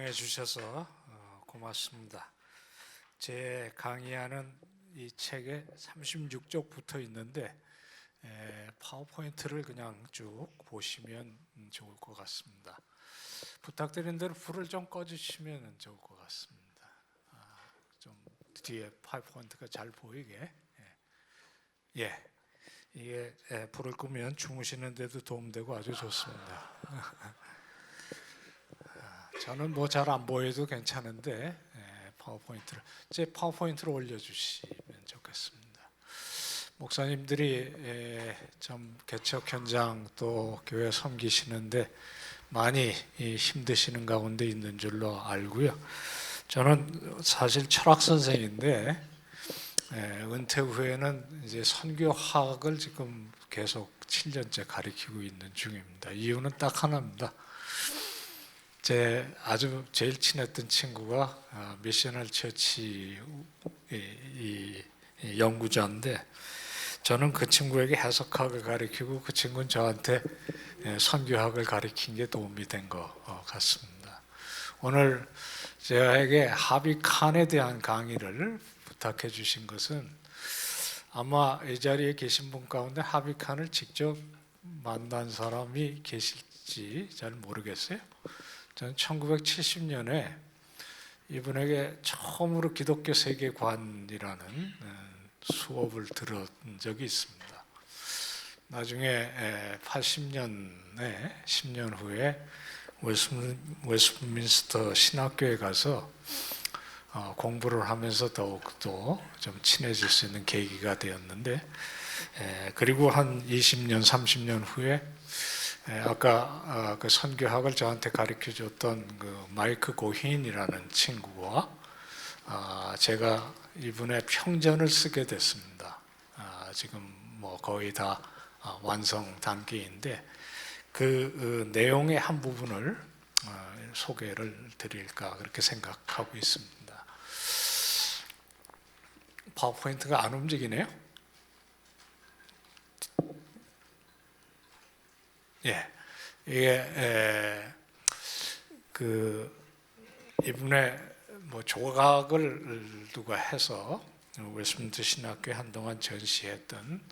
청해 주셔서 고맙습니다. 제 강의하는 이 책에 36쪽 붙어 있는데 파워포인트를 그냥 쭉 보시면 좋을 것 같습니다. 부탁드린 대로 불을 좀 꺼주시면 좋을 것 같습니다. 좀 뒤에 파워포인트가 잘 보이게. 예, 이게 불을 끄면 주무시는 데도 도움되고 아주 좋습니다. 저는 뭐 잘 안 보여도 괜찮은데 제 파워포인트를 올려주시면 좋겠습니다. 목사님들이 좀 개척 현장 또 교회 섬기시는데 많이 힘드시는 가운데 있는 줄로 알고요. 저는 사실 철학 선생인데 은퇴 후에는 이제 선교학을 지금 계속 7년째 가르치고 있는 중입니다. 이유는 딱 하나입니다. 아주 제일 친했던 친구가 미셔널 처치 연구자인데 저는 그 친구에게 해석학을 가르치고 그 친구는 저한테 선교학을 가르친 게 도움이 된 것 같습니다. 오늘 저에게 하비 칸에 대한 강의를 부탁해 주신 것은 아마 이 자리에 계신 분 가운데 하비 칸을 직접 만난 사람이 계실지 잘 모르겠어요. 저는 1970년에 이분에게 처음으로 기독교 세계관이라는 수업을 들은 적이 있습니다. 나중에 80년에 10년 후에 웨스트민스터 신학교에 가서 공부를 하면서 더욱더 좀 친해질 수 있는 계기가 되었는데 그리고 한 20년, 30년 후에 아까 그 선교학을 저한테 가르쳐 줬던 그 마이크 고힌이라는 친구와 제가 이분의 평전을 쓰게 됐습니다. 지금 뭐 거의 다 완성 단계인데 그 내용의 한 부분을 소개를 드릴까 그렇게 생각하고 있습니다. 파워포인트가 안 움직이네요. 예, 이게 이분의 뭐 조각을 누가 해서 웨스트민스터 신학교에 한동안 전시했던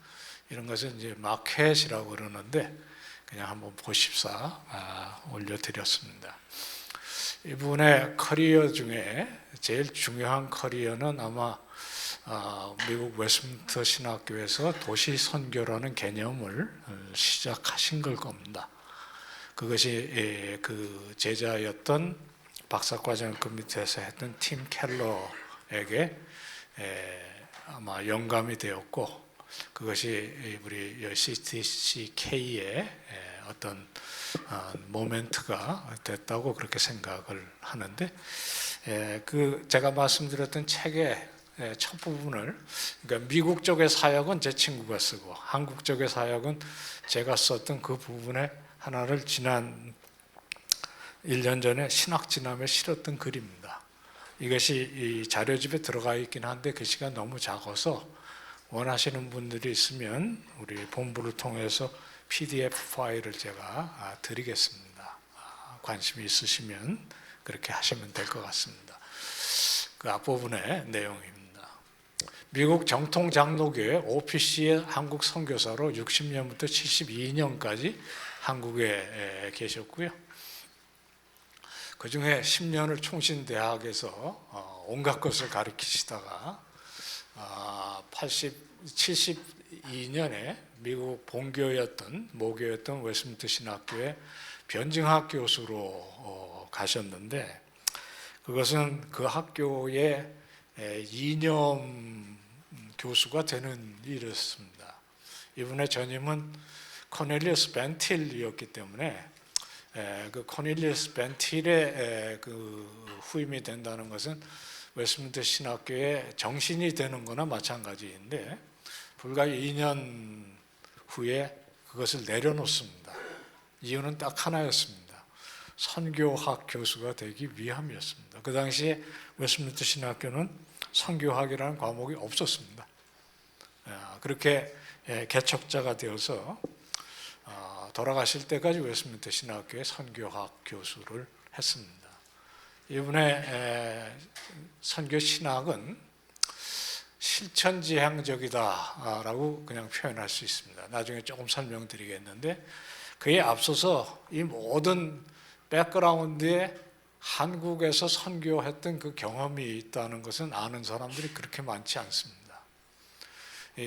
이런 것은 이제 마켓이라고 그러는데 그냥 한번 보십사 올려드렸습니다. 이분의 커리어 중에 제일 중요한 커리어는 아마 미국 웨스트민스터 신학교에서 도시 선교라는 개념을 시작하신 걸 겁니다. 그것이 그 제자였던 박사과정을 그 밑에서 했던 팀 켈러에게 아마 영감이 되었고 그것이 우리 CTCK의 어떤 모멘트가 됐다고 그렇게 생각을 하는데 제가 말씀드렸던 책의 첫 부분을 그러니까 미국 쪽의 사역은 제 친구가 쓰고 한국 쪽의 사역은 제가 썼던 그 부분의 하나를 지난 1년 전에 신학진함에 실었던 글입니다. 이것이 이 자료집에 들어가 있긴 한데 글씨가 너무 작아서 원하시는 분들이 있으면 우리 본부를 통해서 PDF 파일을 제가 드리겠습니다. 관심이 있으시면 그렇게 하시면 될 것 같습니다. 그 앞부분의 내용입니다. 미국 정통 장로교회 OPC의 한국 선교사로 60년부터 72년까지 한국에 계셨고요. 그 중에 10년을 총신대학에서 온갖 것을 가르치시다가 72년에 미국 본교였던 모교였던 웨스트민스터 신학교에 변증학 교수로 가셨는데 그것은 그 학교의 이념 교수가 되는 일이었습니다. 이분의 전임은 코넬리어스 벤틸이었기 때문에 그 코넬리어스 벤틸의 그 후임이 된다는 것은 웨스트민스터 신학교의 정신이 되는 거나 마찬가지인데 불과 2년 후에 그것을 내려놓습니다. 이유는 딱 하나였습니다. 선교학 교수가 되기 위함이었습니다. 그 당시에 웨스트민스터 신학교는 선교학이라는 과목이 없었습니다. 그렇게 개척자가 되어서 돌아가실 때까지 웨스트민스터 신학교의 선교학 교수를 했습니다. 이분의 선교 신학은 실천지향적이다라고 그냥 표현할 수 있습니다. 나중에 조금 설명드리겠는데, 그에 앞서서 이 모든 백그라운드에 한국에서 선교했던 그 경험이 있다는 것은 아는 사람들이 그렇게 많지 않습니다.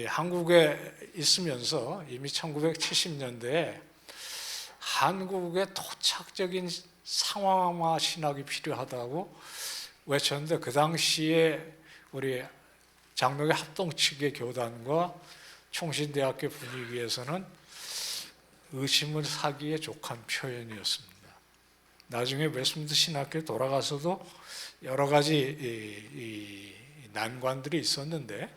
한국에 있으면서 이미 1970년대에 한국의 토착적인 상황화 신학이 필요하다고 외쳤는데, 그 당시에 우리 장로교 합동 측의 교단과 총신대학교 분위기에서는 의심을 사기에 족한 표현이었습니다. 나중에 웨스트민스터 신학교에 돌아가서도 여러 가지 이 난관들이 있었는데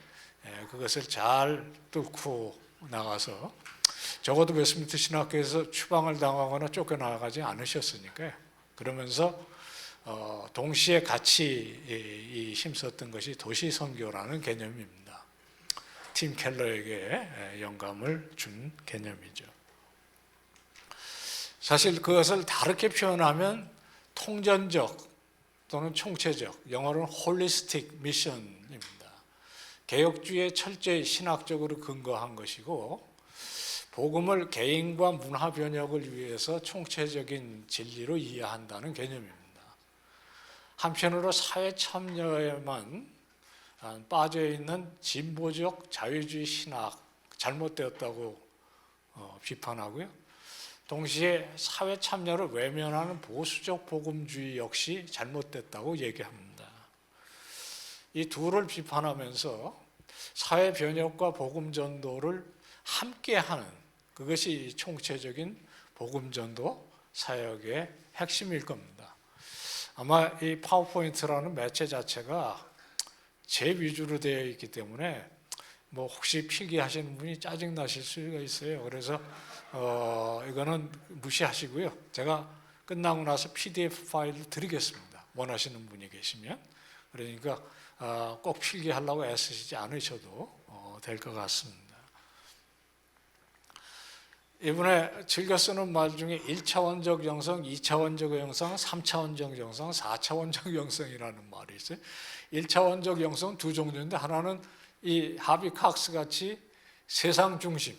그것을 잘 뚫고 나가서, 적어도 웨스트민스터 신학교에서 추방을 당하거나 쫓겨나가지 않으셨으니까요. 그러면서 동시에 같이 힘썼던 것이 도시선교라는 개념입니다. 팀 켈러에게 영감을 준 개념이죠. 사실 그것을 다르게 표현하면 통전적 또는 총체적, 영어로는 홀리스틱 미션입니다. 개혁주의에 철저히 신학적으로 근거한 것이고, 복음을 개인과 문화 변혁을 위해서 총체적인 진리로 이해한다는 개념입니다. 한편으로 사회 참여에만 빠져있는 진보적 자유주의 신학, 잘못되었다고 비판하고요. 동시에 사회 참여를 외면하는 보수적 복음주의 역시 잘못됐다고 얘기합니다. 이 둘을 비판하면서 사회 변혁과 복음 전도를 함께하는, 그것이 총체적인 복음 전도 사역의 핵심일 겁니다. 아마 이 파워포인트라는 매체 자체가 제 위주로 되어 있기 때문에 혹시 필기하시는 분이 짜증 나실 수가 있어요. 그래서 이거는 무시하시고요. 제가 끝나고 나서 PDF 파일을 드리겠습니다. 원하시는 분이 계시면. 그러니까 꼭 필기하려고 애쓰시지 않으셔도 될 것 같습니다. 이번에 즐겨 쓰는 말 중에 1차원적 영성, 2차원적 영성, 3차원적 영성, 4차원적 영성이라는 말이 있어요. 1차원적 영성은 두 종류인데, 하나는 이 하비 칵스 같이 세상 중심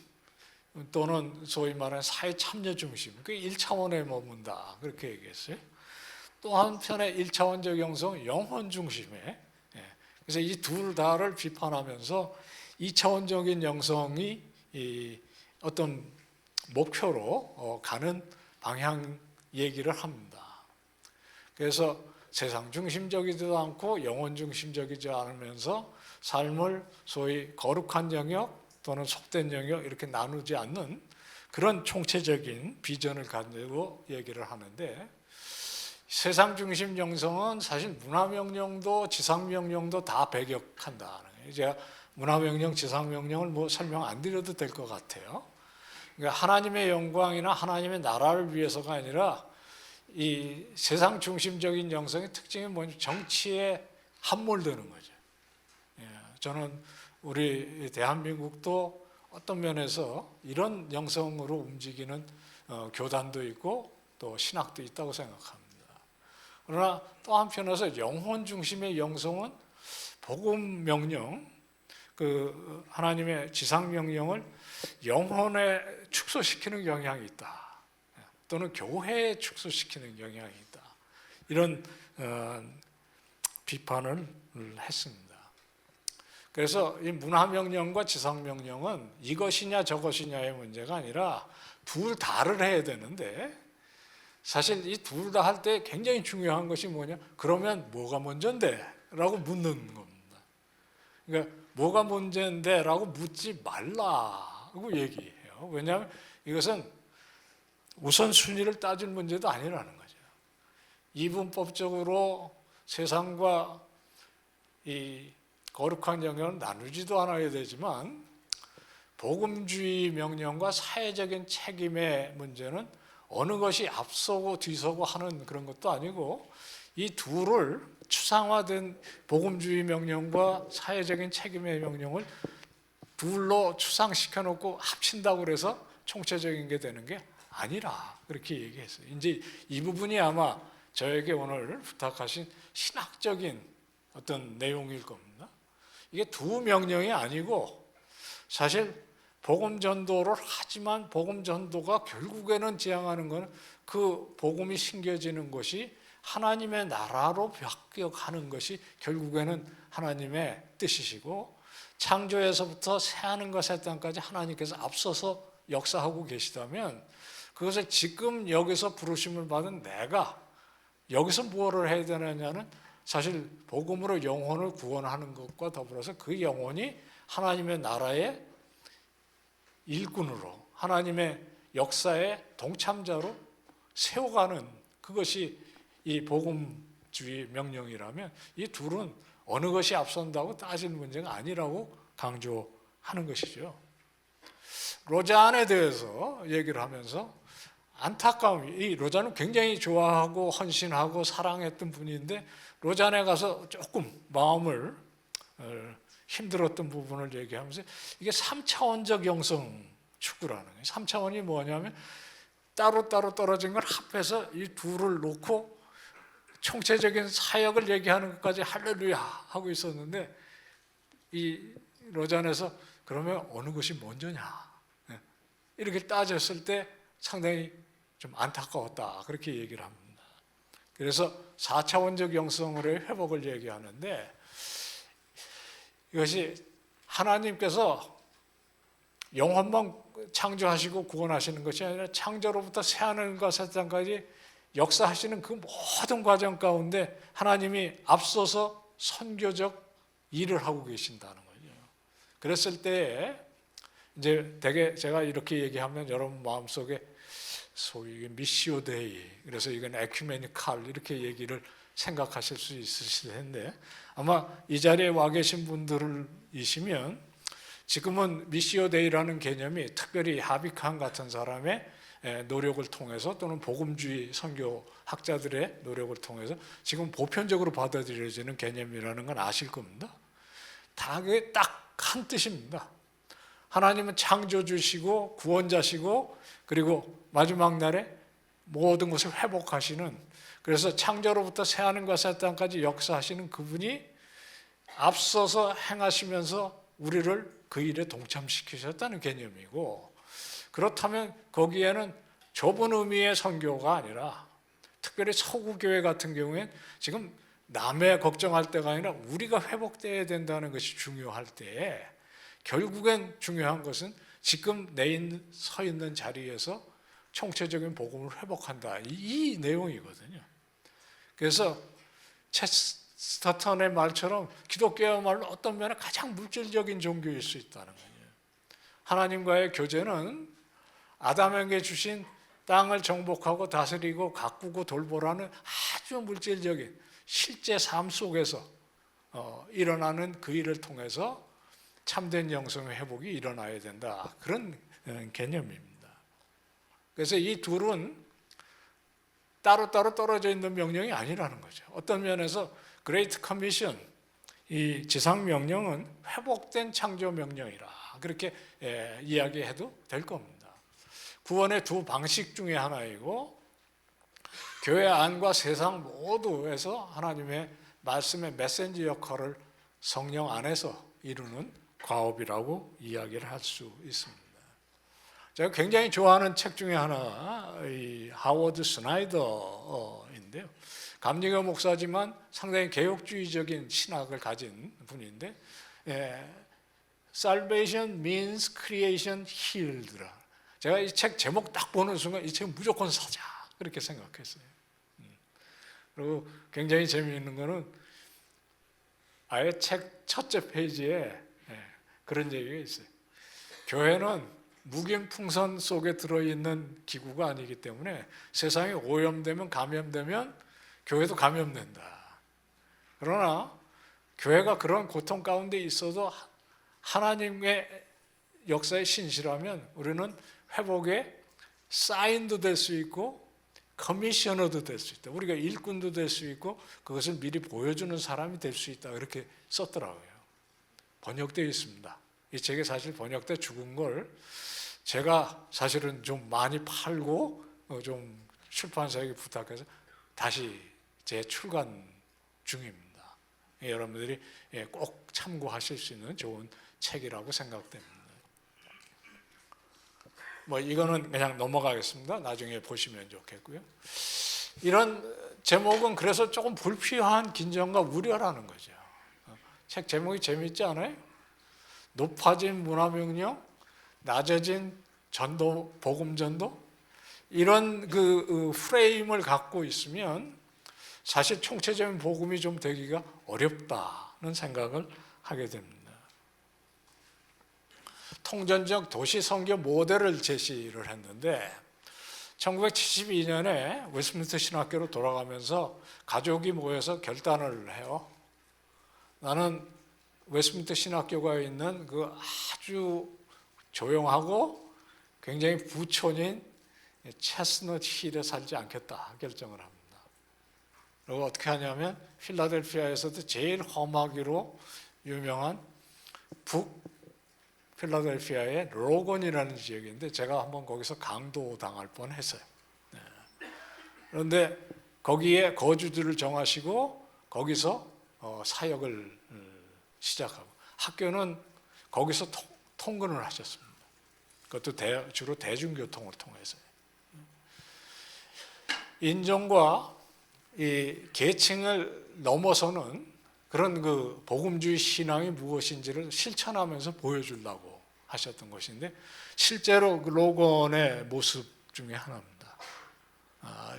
또는 소위 말하는 사회 참여 중심, 그 1차원에 머문다, 그렇게 얘기했어요. 또 한편에 1차원적 영성, 영혼 중심에, 그래서 이 둘 다를 비판하면서 2차원적인 영성이 어떤 목표로 가는 방향 얘기를 합니다. 그래서 세상 중심적이지도 않고 영혼 중심적이지 않으면서 삶을 소위 거룩한 영역 또는 속된 영역 이렇게 나누지 않는 그런 총체적인 비전을 가지고 얘기를 하는데, 세상 중심 영성은 사실 문화명령도 지상명령도 다 배격한다는 거예요. 제가 문화명령, 지상명령을 설명 안 드려도 될 것 같아요. 그러니까 하나님의 영광이나 하나님의 나라를 위해서가 아니라 이 세상 중심적인 영성의 특징이 뭐냐면 정치에 함몰되는 거죠. 저는 우리 대한민국도 어떤 면에서 이런 영성으로 움직이는 교단도 있고 또 신학도 있다고 생각합니다. 그러나 또 한편에서 영혼 중심의 영성은 복음 명령, 그 하나님의 지상 명령을 영혼에 축소시키는 경향이 있다. 또는 교회에 축소시키는 경향이 있다. 이런 비판을 했습니다. 그래서 이 문화명령과 지상명령은 이것이냐 저것이냐의 문제가 아니라 둘 다를 해야 되는데, 사실 이 둘 다 할 때 굉장히 중요한 것이 뭐냐? 그러면 뭐가 먼저인데? 라고 묻는 겁니다. 그러니까 뭐가 문제인데? 라고 묻지 말라고 얘기해요. 왜냐하면 이것은 우선순위를 따질 문제도 아니라는 거죠. 이분법적으로 세상과 이 거룩한 영역을 나누지도 않아야 되지만, 복음주의 명령과 사회적인 책임의 문제는 어느 것이 앞서고 뒤서고 하는 그런 것도 아니고, 이 둘을 추상화된 복음주의 명령과 사회적인 책임의 명령을 둘로 추상시켜 놓고 합친다고 해서 총체적인 게 되는 게 아니라, 그렇게 얘기했어요. 이제 이 부분이 아마 저에게 오늘 부탁하신 신학적인 어떤 내용일 겁니다. 이게 두 명령이 아니고 사실 복음 전도를 하지만 복음 전도가 결국에는 지향하는 것은 그 복음이 심겨지는 것이 하나님의 나라로 바뀌어가는 것이 결국에는 하나님의 뜻이시고 창조에서부터 새하는 것 새 땅까지 하나님께서 앞서서 역사하고 계시다면 그것을 지금 여기서 부르심을 받은 내가 여기서 무엇을 해야 되느냐는 사실 복음으로 영혼을 구원하는 것과 더불어서 그 영혼이 하나님의 나라의 일꾼으로 하나님의 역사의 동참자로 세워가는 그것이 이 복음주의 명령이라면 이 둘은 어느 것이 앞선다고 따지는 문제가 아니라고 강조하는 것이죠. 로잔에 대해서 얘기를 하면서 이 로잔은 굉장히 좋아하고 헌신하고 사랑했던 분인데 로잔에 가서 조금 마음을 힘들었던 부분을 얘기하면서 이게 3차원적 영성 추구라는 거예요. 3차원이 뭐냐면 따로따로 떨어진 걸 합해서 이 둘을 놓고 총체적인 사역을 얘기하는 것까지 할렐루야 하고 있었는데 이 로잔에서 그러면 어느 것이 먼저냐 이렇게 따졌을 때 상당히 좀 안타까웠다 그렇게 얘기를 합니다. 그래서 4차원적 영성의 회복을 얘기하는데 이것이 하나님께서 영혼만 창조하시고 구원하시는 것이 아니라 창조로부터 새하늘과 새 땅까지 역사하시는 그 모든 과정 가운데 하나님이 앞서서 선교적 일을 하고 계신다는 거죠. 그랬을 때 이제 대개 제가 이렇게 얘기하면 여러분 마음속에 소위 미시오 데이 그래서 이건 에큐메니칼 이렇게 얘기를 생각하실 수 있으실 텐데 아마 이 자리에 와 계신 분들이시면 지금은 미시오 데이라는 개념이 특별히 하비칸 같은 사람의 노력을 통해서 또는 복음주의 선교학자들의 노력을 통해서 지금 보편적으로 받아들여지는 개념이라는 건 아실 겁니다. 다 그게 딱 한 뜻입니다. 하나님은 창조주시고 구원자시고 그리고 마지막 날에 모든 것을 회복하시는 그래서 창조로부터 새하늘과 새 땅까지 역사하시는 그분이 앞서서 행하시면서 우리를 그 일에 동참시키셨다는 개념이고 그렇다면 거기에는 좁은 의미의 선교가 아니라 특별히 서구교회 같은 경우엔 지금 남의 걱정할 때가 아니라 우리가 회복되어야 된다는 것이 중요할 때에 결국엔 중요한 것은 지금 서 있는 자리에서 총체적인 복음을 회복한다. 이 내용이거든요. 그래서 체스터턴의 말처럼 기독교야말로 어떤 면에 가장 물질적인 종교일 수 있다는 거예요. 하나님과의 교제는 아담에게 주신 땅을 정복하고 다스리고 가꾸고 돌보라는 아주 물질적인 실제 삶 속에서 일어나는 그 일을 통해서 참된 영성의 회복이 일어나야 된다. 그런 개념입니다. 그래서 이 둘은 따로따로 떨어져 있는 명령이 아니라는 거죠. 어떤 면에서 그레이트 커미션, 이 지상 명령은 회복된 창조 명령이라 그렇게 이야기해도 될 겁니다. 구원의 두 방식 중에 하나이고 교회 안과 세상 모두에서 하나님의 말씀의 메신저 역할을 성령 안에서 이루는 과업이라고 이야기를 할 수 있습니다. 제가 굉장히 좋아하는 책 중에 하나 이 하워드 스나이더인데요. 감리교 목사지만 상당히 개혁주의적인 신학을 가진 분인데 Salvation means creation healed라. 제가 이 책 제목 딱 보는 순간 이 책 무조건 사자 그렇게 생각했어요. 그리고 굉장히 재미있는 거는 아예 책 첫째 페이지에 그런 얘기가 있어요. 교회는 무균풍선 속에 들어있는 기구가 아니기 때문에 세상이 오염되면 감염되면 교회도 감염된다. 그러나 교회가 그런 고통 가운데 있어도 하나님의 역사에 신실하면 우리는 회복의 사인도 될 수 있고 커미셔너도 될 수 있다. 우리가 일꾼도 될 수 있고 그것을 미리 보여주는 사람이 될 수 있다. 이렇게 썼더라고요. 번역되어 있습니다. 이 책이 사실 번역돼 죽은 걸 제가 사실은 좀 많이 팔고 좀 출판사에게 부탁해서 다시 재출간 중입니다. 여러분들이 꼭 참고하실 수 있는 좋은 책이라고 생각됩니다. 뭐 이거는 그냥 넘어가겠습니다. 나중에 보시면 좋겠고요. 이런 제목은 그래서 조금 불필요한 긴장과 우려라는 거죠. 책 제목이 재밌지 않아요? 높아진 문화명령, 낮아진 전도, 복음 전도, 이런 그 프레임을 갖고 있으면 사실 총체적인 복음이 좀 되기가 어렵다는 생각을 하게 됩니다. 통전적 도시 선교 모델을 제시를 했는데 1972년에 웨스트민스터 신학교로 돌아가면서 가족이 모여서 결단을 해요. 나는 웨스트민스터 신학교가 있는 그 아주 조용하고 굉장히 부촌인 체스넛 힐에 살지 않겠다 결정을 합니다. 그리고 어떻게 하냐면 필라델피아에서도 제일 험하기로 유명한 북 필라델피아의 로건이라는 지역인데 제가 한번 거기서 강도당할 뻔했어요. 그런데 거기에 거주지를 정하시고 거기서 사역을 시작하고 학교는 거기서 통근을 하셨습니다. 그것도 주로 대중교통을 통해서요. 인종과 이 계층을 넘어서는 그런 그 복음주의 신앙이 무엇인지를 실천하면서 보여주려고 하셨던 것인데 실제로 그 로건의 모습 중에 하나입니다.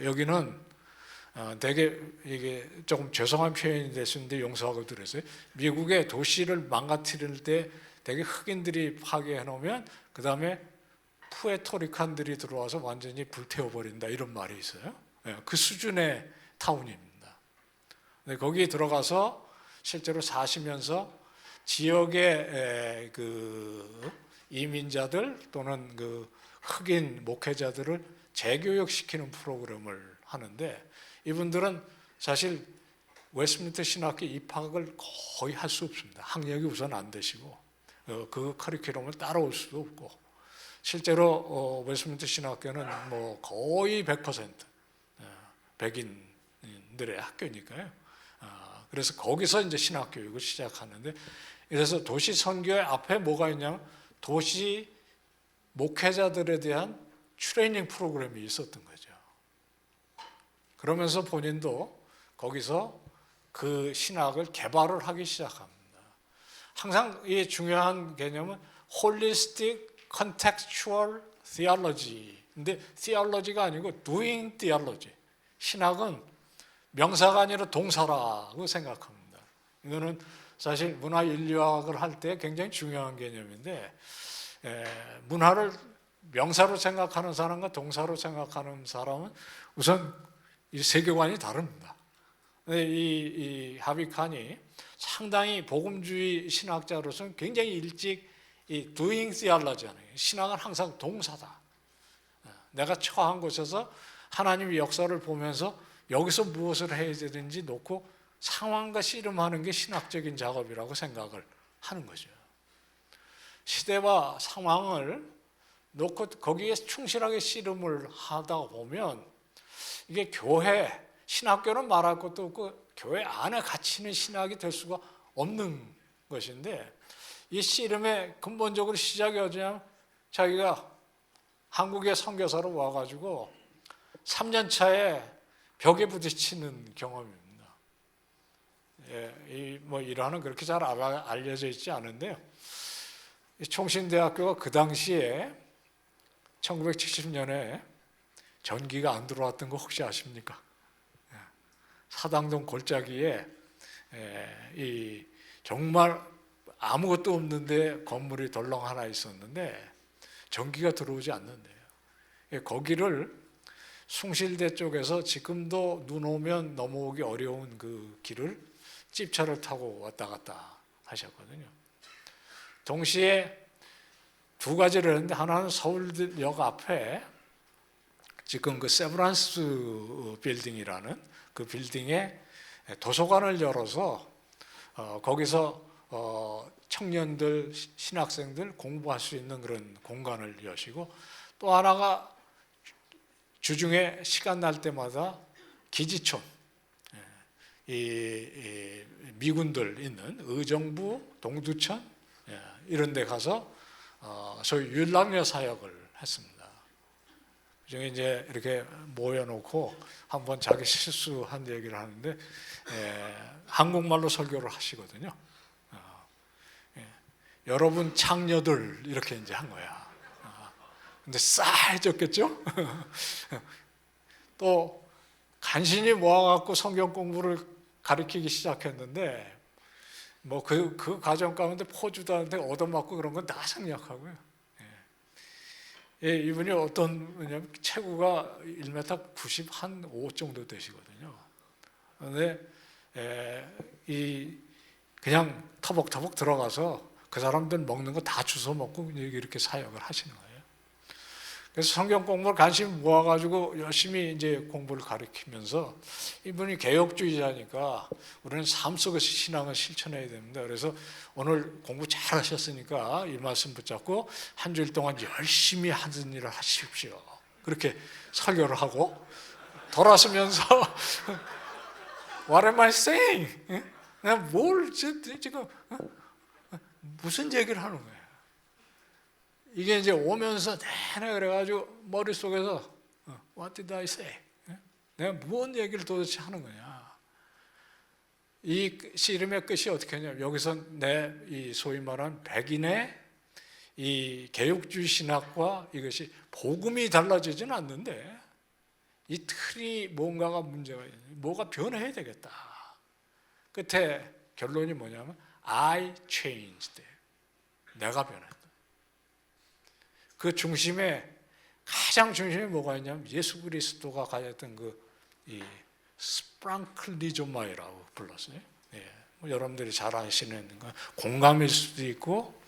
여기는 되게 이게 조금 죄송한 표현이 됐는데 용서하고 들으세요. 미국의 도시를 망가뜨릴 때 되게 흑인들이 파괴해 놓으면 그 다음에 푸에토리칸들이 들어와서 완전히 불태워버린다 이런 말이 있어요. 그 수준의 타운입니다. 거기에 들어가서 실제로 사시면서 지역의 그 이민자들 또는 그 흑인 목회자들을 재교육시키는 프로그램을 하는데 이분들은 사실 웨스트민스터 신학교 입학을 거의 할 수 없습니다. 학력이 우선 안 되시고 그 커리큘럼을 따라올 수도 없고 실제로 웨스트민스터 신학교는 뭐 거의 100% 백인들의 학교니까요. 그래서 거기서 이제 신학 교육을 시작하는데 그래서 도시 선교의 앞에 뭐가 있냐면 도시 목회자들에 대한 트레이닝 프로그램이 있었던 거죠. 그러면서 본인도 거기서 그 신학을 개발을 하기 시작합니다. 항상 이 중요한 개념은 holistic contextual theology인데 theology가 아니고 doing theology. 신학은 명사가 아니라 동사라고 생각합니다. 이거는 사실 문화 인류학을 할 때 굉장히 중요한 개념인데 문화를 명사로 생각하는 사람과 동사로 생각하는 사람은 우선 이 세계관이 다릅니다. 이 하비칸이 상당히 복음주의 신학자로서는 굉장히 일찍 이 doing theology잖아요. 신학은 항상 동사다. 내가 처한 곳에서 하나님의 역사를 보면서 여기서 무엇을 해야 되는지 놓고 상황과 씨름하는 게 신학적인 작업이라고 생각을 하는 거죠. 시대와 상황을 놓고 거기에 충실하게 씨름을 하다 보면 이게 교회, 신학교는 말할 것도 없고 교회 안에 갇히는 신학이 될 수가 없는 것인데 이 씨름의 근본적으로 시작이 어디냐면 자기가 한국에 선교사로 와가지고 3년 차에 벽에 부딪히는 경험입니다. 뭐 일화는 그렇게 잘 알려져 있지 않은데요. 총신대학교가 그 당시에 1970년에 전기가 안 들어왔던 거 혹시 아십니까? 사당동 골짜기에 이 정말 아무것도 없는데 건물이 덜렁 하나 있었는데 전기가 들어오지 않는데요. 거기를 숭실대 쪽에서 지금도 눈 오면 넘어오기 어려운 그 길을 찝차를 타고 왔다 갔다 하셨거든요. 동시에 두 가지를 했는데 하나는 서울역 앞에 지금 그 세브란스 빌딩이라는 그 빌딩에 도서관을 열어서 거기서 청년들, 신학생들 공부할 수 있는 그런 공간을 여시고 또 하나가 주중에 시간 날 때마다 기지촌, 이 미군들 있는 의정부, 동두천 이런 데 가서 소위 율랑여 사역을 했습니다. 그중에 이제 이렇게 모여놓고 한번 자기 실수한 얘기를 하는데 한국말로 설교를 하시거든요. 여러분 창녀들 이렇게 이제 한 거야. 근데 싸해졌겠죠? 또 간신히 모아갖고 성경 공부를 가르치기 시작했는데 뭐 그 과정 가운데 포주도 하는데 얻어맞고 그런 건 다 생략하고요. 이분이 어떤 뭐냐면 체구가 1m 95 정도 되시거든요. 그런데 그냥 터벅터벅 들어가서 그 사람들 먹는 거 다 주워 먹고 이렇게 사역을 하시는 거예요. 그래서 성경 공부를 간신히 모아가지고 열심히 이제 공부를 가르치면서 이분이 개혁주의자니까 우리는 삶 속에서 신앙을 실천해야 됩니다. 그래서 오늘 공부 잘 하셨으니까 이 말씀 붙잡고 한 주일 동안 열심히 하는 일을 하십시오. 그렇게 설교를 하고 돌아서면서 What am I saying? 내가 뭘 지금 무슨 얘기를 하는 거예요? 이게 이제 오면서 내내 그래가지고 머릿속에서 What did I say? 내가 무슨 얘기를 도대체 하는 거냐? 이 씨름의 끝이 어떻게 하냐면 여기서 내 이 소위 말하는 백인의 이 개혁주의 신학과 이것이 복음이 달라지지는 않는데 이 틀이 뭔가가 문제가 있는, 뭐가 변해야 되겠다. 끝에 결론이 뭐냐면 I changed. 내가 변했다. 그 중심에 가장 중심에 뭐가 있냐면 예수 그리스도가 가졌던 이 스프랑클리조마이라고 불렀어요. 뭐 여러분들이 잘 아시는 건 공감일 수도 있고,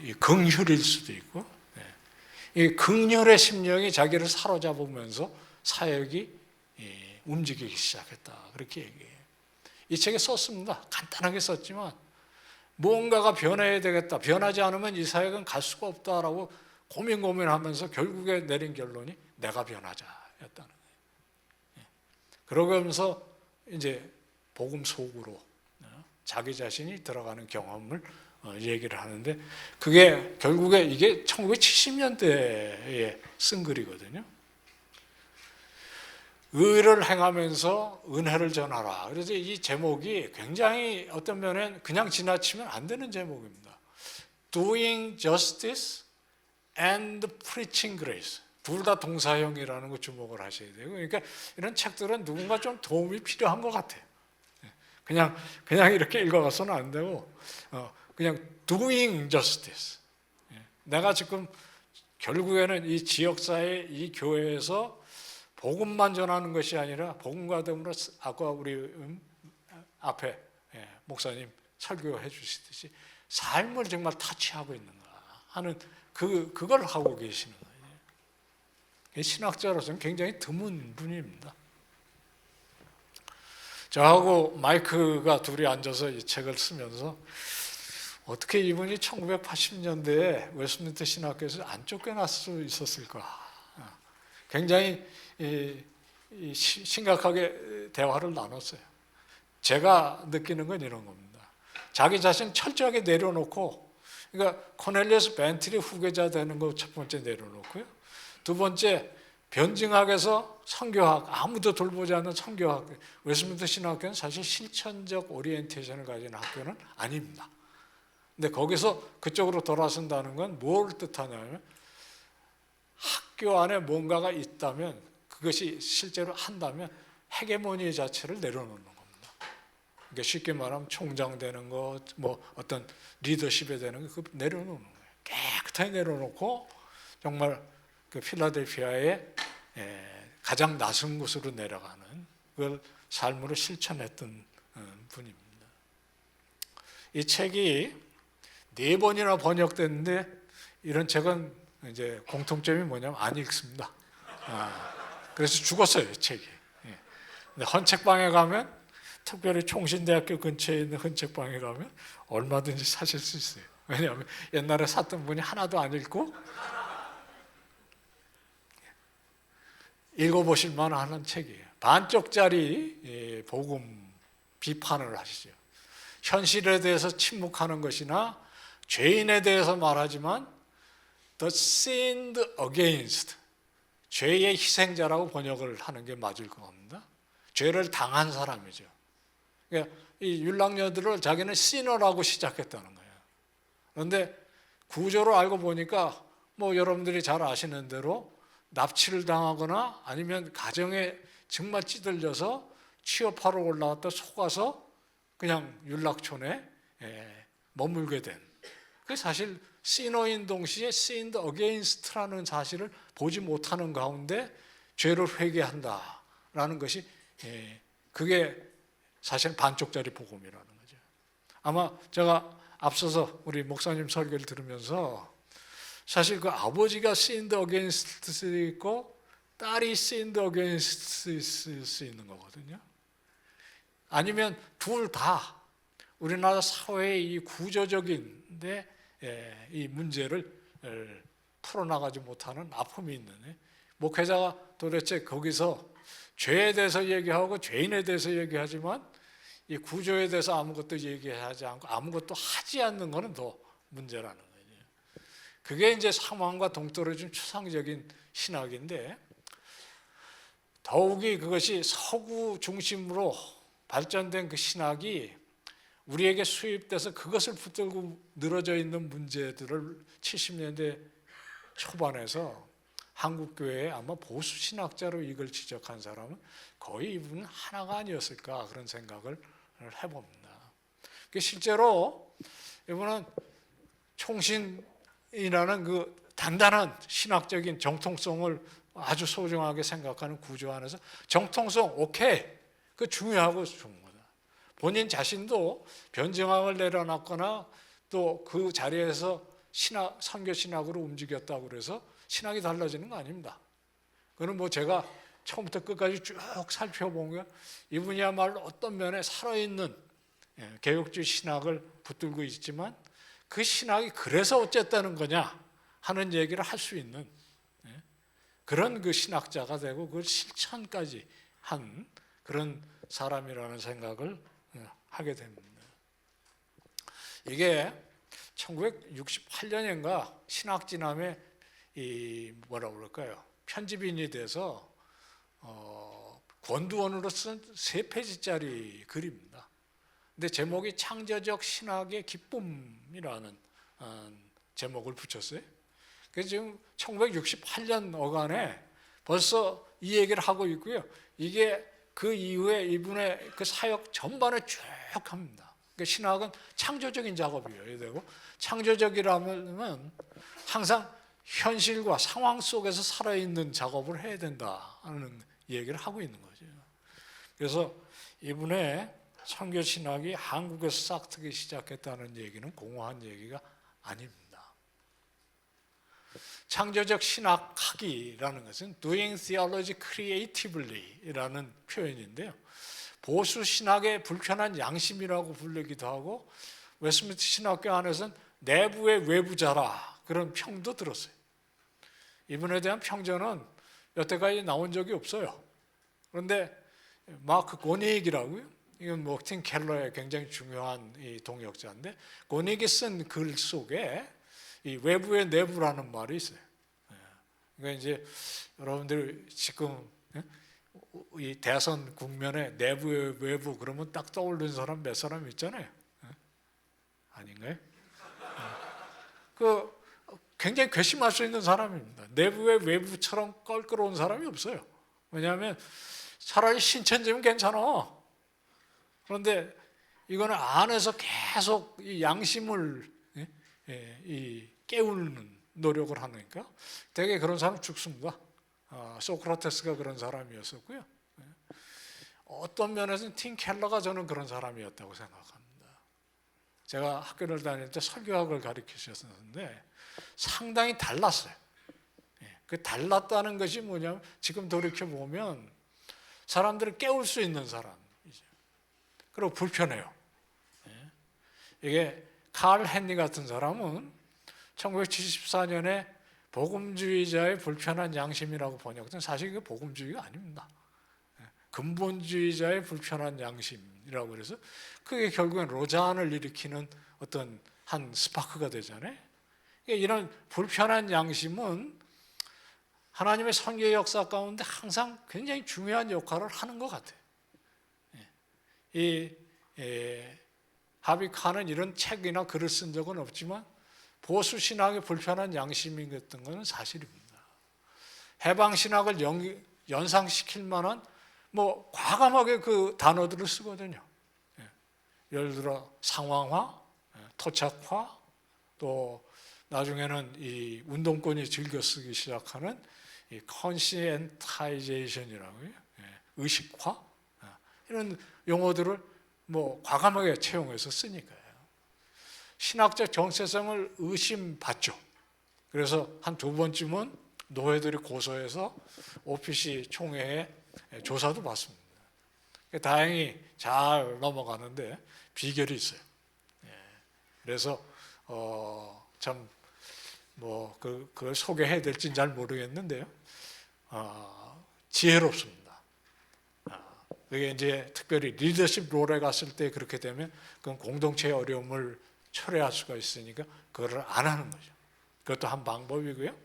이 긍휼일 수도 있고, 이 긍휼의 심령이 자기를 사로잡으면서 사역이 움직이기 시작했다. 그렇게 얘기해요. 이 책에 썼습니다. 간단하게 썼지만 무언가가 변해야 되겠다. 변하지 않으면 이 사역은 갈 수가 없다라고 고민하면서 결국에 내린 결론이 내가 변하자였다는 거예요. 그러면서 이제 복음 속으로 자기 자신이 들어가는 경험을 얘기를 하는데 그게 결국에 이게 1970년대에 쓴 글이거든요. 의를 행하면서 은혜를 전하라. 그래서 이 제목이 굉장히 어떤 면엔 그냥 지나치면 안 되는 제목입니다. Doing justice and preaching grace. 둘 다 동사형이라는 거 주목을 하셔야 돼요. 그러니까 이런 책들은 누군가 좀 도움이 필요한 것 같아요. 그냥 이렇게 읽어가서는 안 되고 그냥 doing justice. 내가 지금 결국에는 이 지역사회, 이 교회에서 복음만 전하는 것이 아니라 복음과 더불어 아까 우리 앞에 목사님 설교해 주시듯이 삶을 정말 타치하고 있는가 하는 그걸 하고 계시는 거예요. 신학자로서는 굉장히 드문 분입니다. 저하고 마이크가 둘이 앉아서 이 책을 쓰면서 어떻게 이분이 1980년대에 웨스트민스터 신학교에서 안 쫓겨날 수 있었을까? 굉장히 심각하게 대화를 나눴어요. 제가 느끼는 건 이런 겁니다. 자기 자신 철저하게 내려놓고, 그러니까 코넬리어스 벤틀리 후계자 되는 거 첫 번째 내려놓고요. 두 번째 변증학에서 선교학, 아무도 돌보지 않는 선교학, 웨스트민스터 신학교는 사실 실천적 오리엔테이션을 가진 학교는 아닙니다. 근데 거기서 그쪽으로 돌아선다는 건 뭘 뜻하냐면 학교 안에 뭔가가 있다면 그것이 실제로 한다면 헤게모니 자체를 내려놓는 겁니다. 그러니까 쉽게 말하면 총장 되는 것, 뭐 어떤 리더십에 되는 거 내려놓는 거예요. 깨끗하게 내려놓고 정말 그 필라델피아의 가장 낮은 곳으로 내려가는 그걸 삶으로 실천했던 분입니다. 이 책이 4번이나 번역됐는데 이런 책은 이제 공통점이 뭐냐면 안 읽습니다. 그래서 죽었어요, 책이. 근데 헌책방에 가면, 특별히 총신대학교 근처에 있는 헌책방에 가면 얼마든지 사실 수 있어요. 왜냐하면 옛날에 샀던 분이 하나도 안 읽고 읽어보실 만한 책이에요. 반쪽짜리 복음 비판을 하시죠. 현실에 대해서 침묵하는 것이나 죄인에 대해서 말하지만 the sinned against, 죄의 희생자라고 번역을 하는 게 맞을 것 같습니다. 죄를 당한 사람이죠. 그러니까 이 율랑녀들을 자기는 시너라고 시작했다는 거예요. 그런데 구조를 알고 보니까 뭐 여러분들이 잘 아시는 대로 납치를 당하거나 아니면 가정에 정말 찌들려서 취업하러 올라왔다 속아서 그냥 윤락촌에 머물게 된, 그 사실 시너인 동시에 sinned against라는 사실을 보지 못하는 가운데 죄를 회개한다라는 것이 그게 사실 반쪽짜리 복음이라는 거죠. 아마 제가 앞서서 우리 목사님 설교를 들으면서 사실 그 아버지가 sinned against 있고 딸이 sinned against 있을 수 있는 거거든요. 아니면 둘 다 우리나라 사회의 이 구조적인데 이 문제를 풀어나가지 못하는 아픔이 있는, 목회자가 도대체 거기서 죄에 대해서 얘기하고 죄인에 대해서 얘기하지만 이 구조에 대해서 아무것도 얘기하지 않고 아무것도 하지 않는 것은 더 문제라는 거예요. 그게 이제 상황과 동떨어진 추상적인 신학인데, 더욱이 그것이 서구 중심으로 발전된 그 신학이 우리에게 수입돼서 그것을 붙들고 늘어져 있는 문제들을 70년대 초반에서 한국 교회에 아마 보수 신학자로 이걸 지적한 사람은 거의 이분은 하나가 아니었을까, 그런 생각을 해봅니다. 실제로 이분은 총신이라는 그 단단한 신학적인 정통성을 아주 소중하게 생각하는 구조 안에서 정통성, 오케이, 그 중요하고 좋은 거다. 본인 자신도 변증학을 내려놨거나 또 그 자리에서 신학, 선교 신학으로 움직였다고 그래서 신학이 달라지는 거 아닙니다. 그건 뭐 제가 처음부터 끝까지 쭉 살펴보면 이분이야말로 어떤 면에 살아있는 개혁주의 신학을 붙들고 있지만 그 신학이 그래서 어쨌다는 거냐 하는 얘기를 할 수 있는 그런 그 신학자가 되고 그걸 실천까지 한 그런 사람이라는 생각을 하게 됩니다. 이게 1968년인가 신학진암에 이 뭐라고 그럴까요? 편집인이 돼서 권두원으로 쓴 3페이지짜리 글입니다. 근데 제목이 창조적 신학의 기쁨이라는 제목을 붙였어요. 그래서 지금 1968년 어간에 벌써 이 얘기를 하고 있고요. 이게 그 이후에 이분의 그 사역 전반을 쭉 합니다. 그러니까 신학은 창조적인 작업이어야 되고, 창조적이라면 항상 현실과 상황 속에서 살아있는 작업을 해야 된다는 얘기를 하고 있는 거죠. 그래서 이분의 선교 신학이 한국에서 싹트기 시작했다는 얘기는 공허한 얘기가 아닙니다. 창조적 신학학이라는 것은 doing theology creatively라는 표현인데요. 보수 신학의 불편한 양심이라고 불리기도 하고, 웨스트민스터 신학교 안에서는 내부의 외부자라 그런 평도 들었어요. 이분에 대한 평전은 여태까지 나온 적이 없어요. 그런데 마크 고닉이라고요. 이건 뭐 팀 켈러의 굉장히 중요한 이 동역자인데, 고닉이 쓴 글 속에 이 외부의 내부라는 말이 있어요. 그러니까 이제 여러분들 지금 이 대선 국면에 내부의 외부 그러면 딱 떠오르는 사람 몇 사람 있잖아요. 아닌가요? 그 굉장히 괘씸할 수 있는 사람입니다. 내부의 외부처럼 껄끄러운 사람이 없어요. 왜냐하면 차라리 신천지면 괜찮아. 그런데 이거는 안에서 계속 이 양심을 깨우는 노력을 하니까 되게 그런 사람 죽습니다. 소크라테스가 그런 사람이었었고요. 어떤 면에서는 팀 켈러가 저는 그런 사람이었다고 생각합니다. 제가 학교를 다닐 때 설교학을 가르치셨는데 상당히 달랐어요. 그 달랐다는 것이 뭐냐면 지금 돌이켜보면 사람들을 깨울 수 있는 사람이죠. 그리고 불편해요. 이게 칼 헨리 같은 사람은 1974년에 복음주의자의 불편한 양심이라고 번역된, 사실 이게 복음주의가 아닙니다. 근본주의자의 불편한 양심이라고 그래서 그게 결국엔 로잔을 일으키는 어떤 한 스파크가 되잖아요. 이런 불편한 양심은 하나님의 선교 역사 가운데 항상 굉장히 중요한 역할을 하는 것 같아요. 이 하비 칸은 이런 책이나 글을 쓴 적은 없지만 보수 신학의 불편한 양심이 같은 것은 사실입니다. 해방 신학을 연상시킬 만한 뭐 과감하게 그 단어들을 쓰거든요. 예를 들어 상황화, 토착화, 또 나중에는 이 운동권이 즐겨 쓰기 시작하는 이 컨시엔타이제이션이라고요. 의식화 이런 용어들을 뭐 과감하게 채용해서 쓰니까요. 신학적 정체성을 의심받죠. 그래서 한 두 번쯤은 노예들이 고소해서 OPC 총회에 조사도 받습니다. 다행히 잘 넘어가는데 비결이 있어요. 그래서 참 뭐 그걸 소개해야 될지는 잘 모르겠는데요. 지혜롭습니다. 그게 이제 특별히 리더십 롤에 갔을 때 그렇게 되면 그건 공동체의 어려움을 초래할 수가 있으니까 그거를 안 하는 거죠. 그것도 한 방법이고요.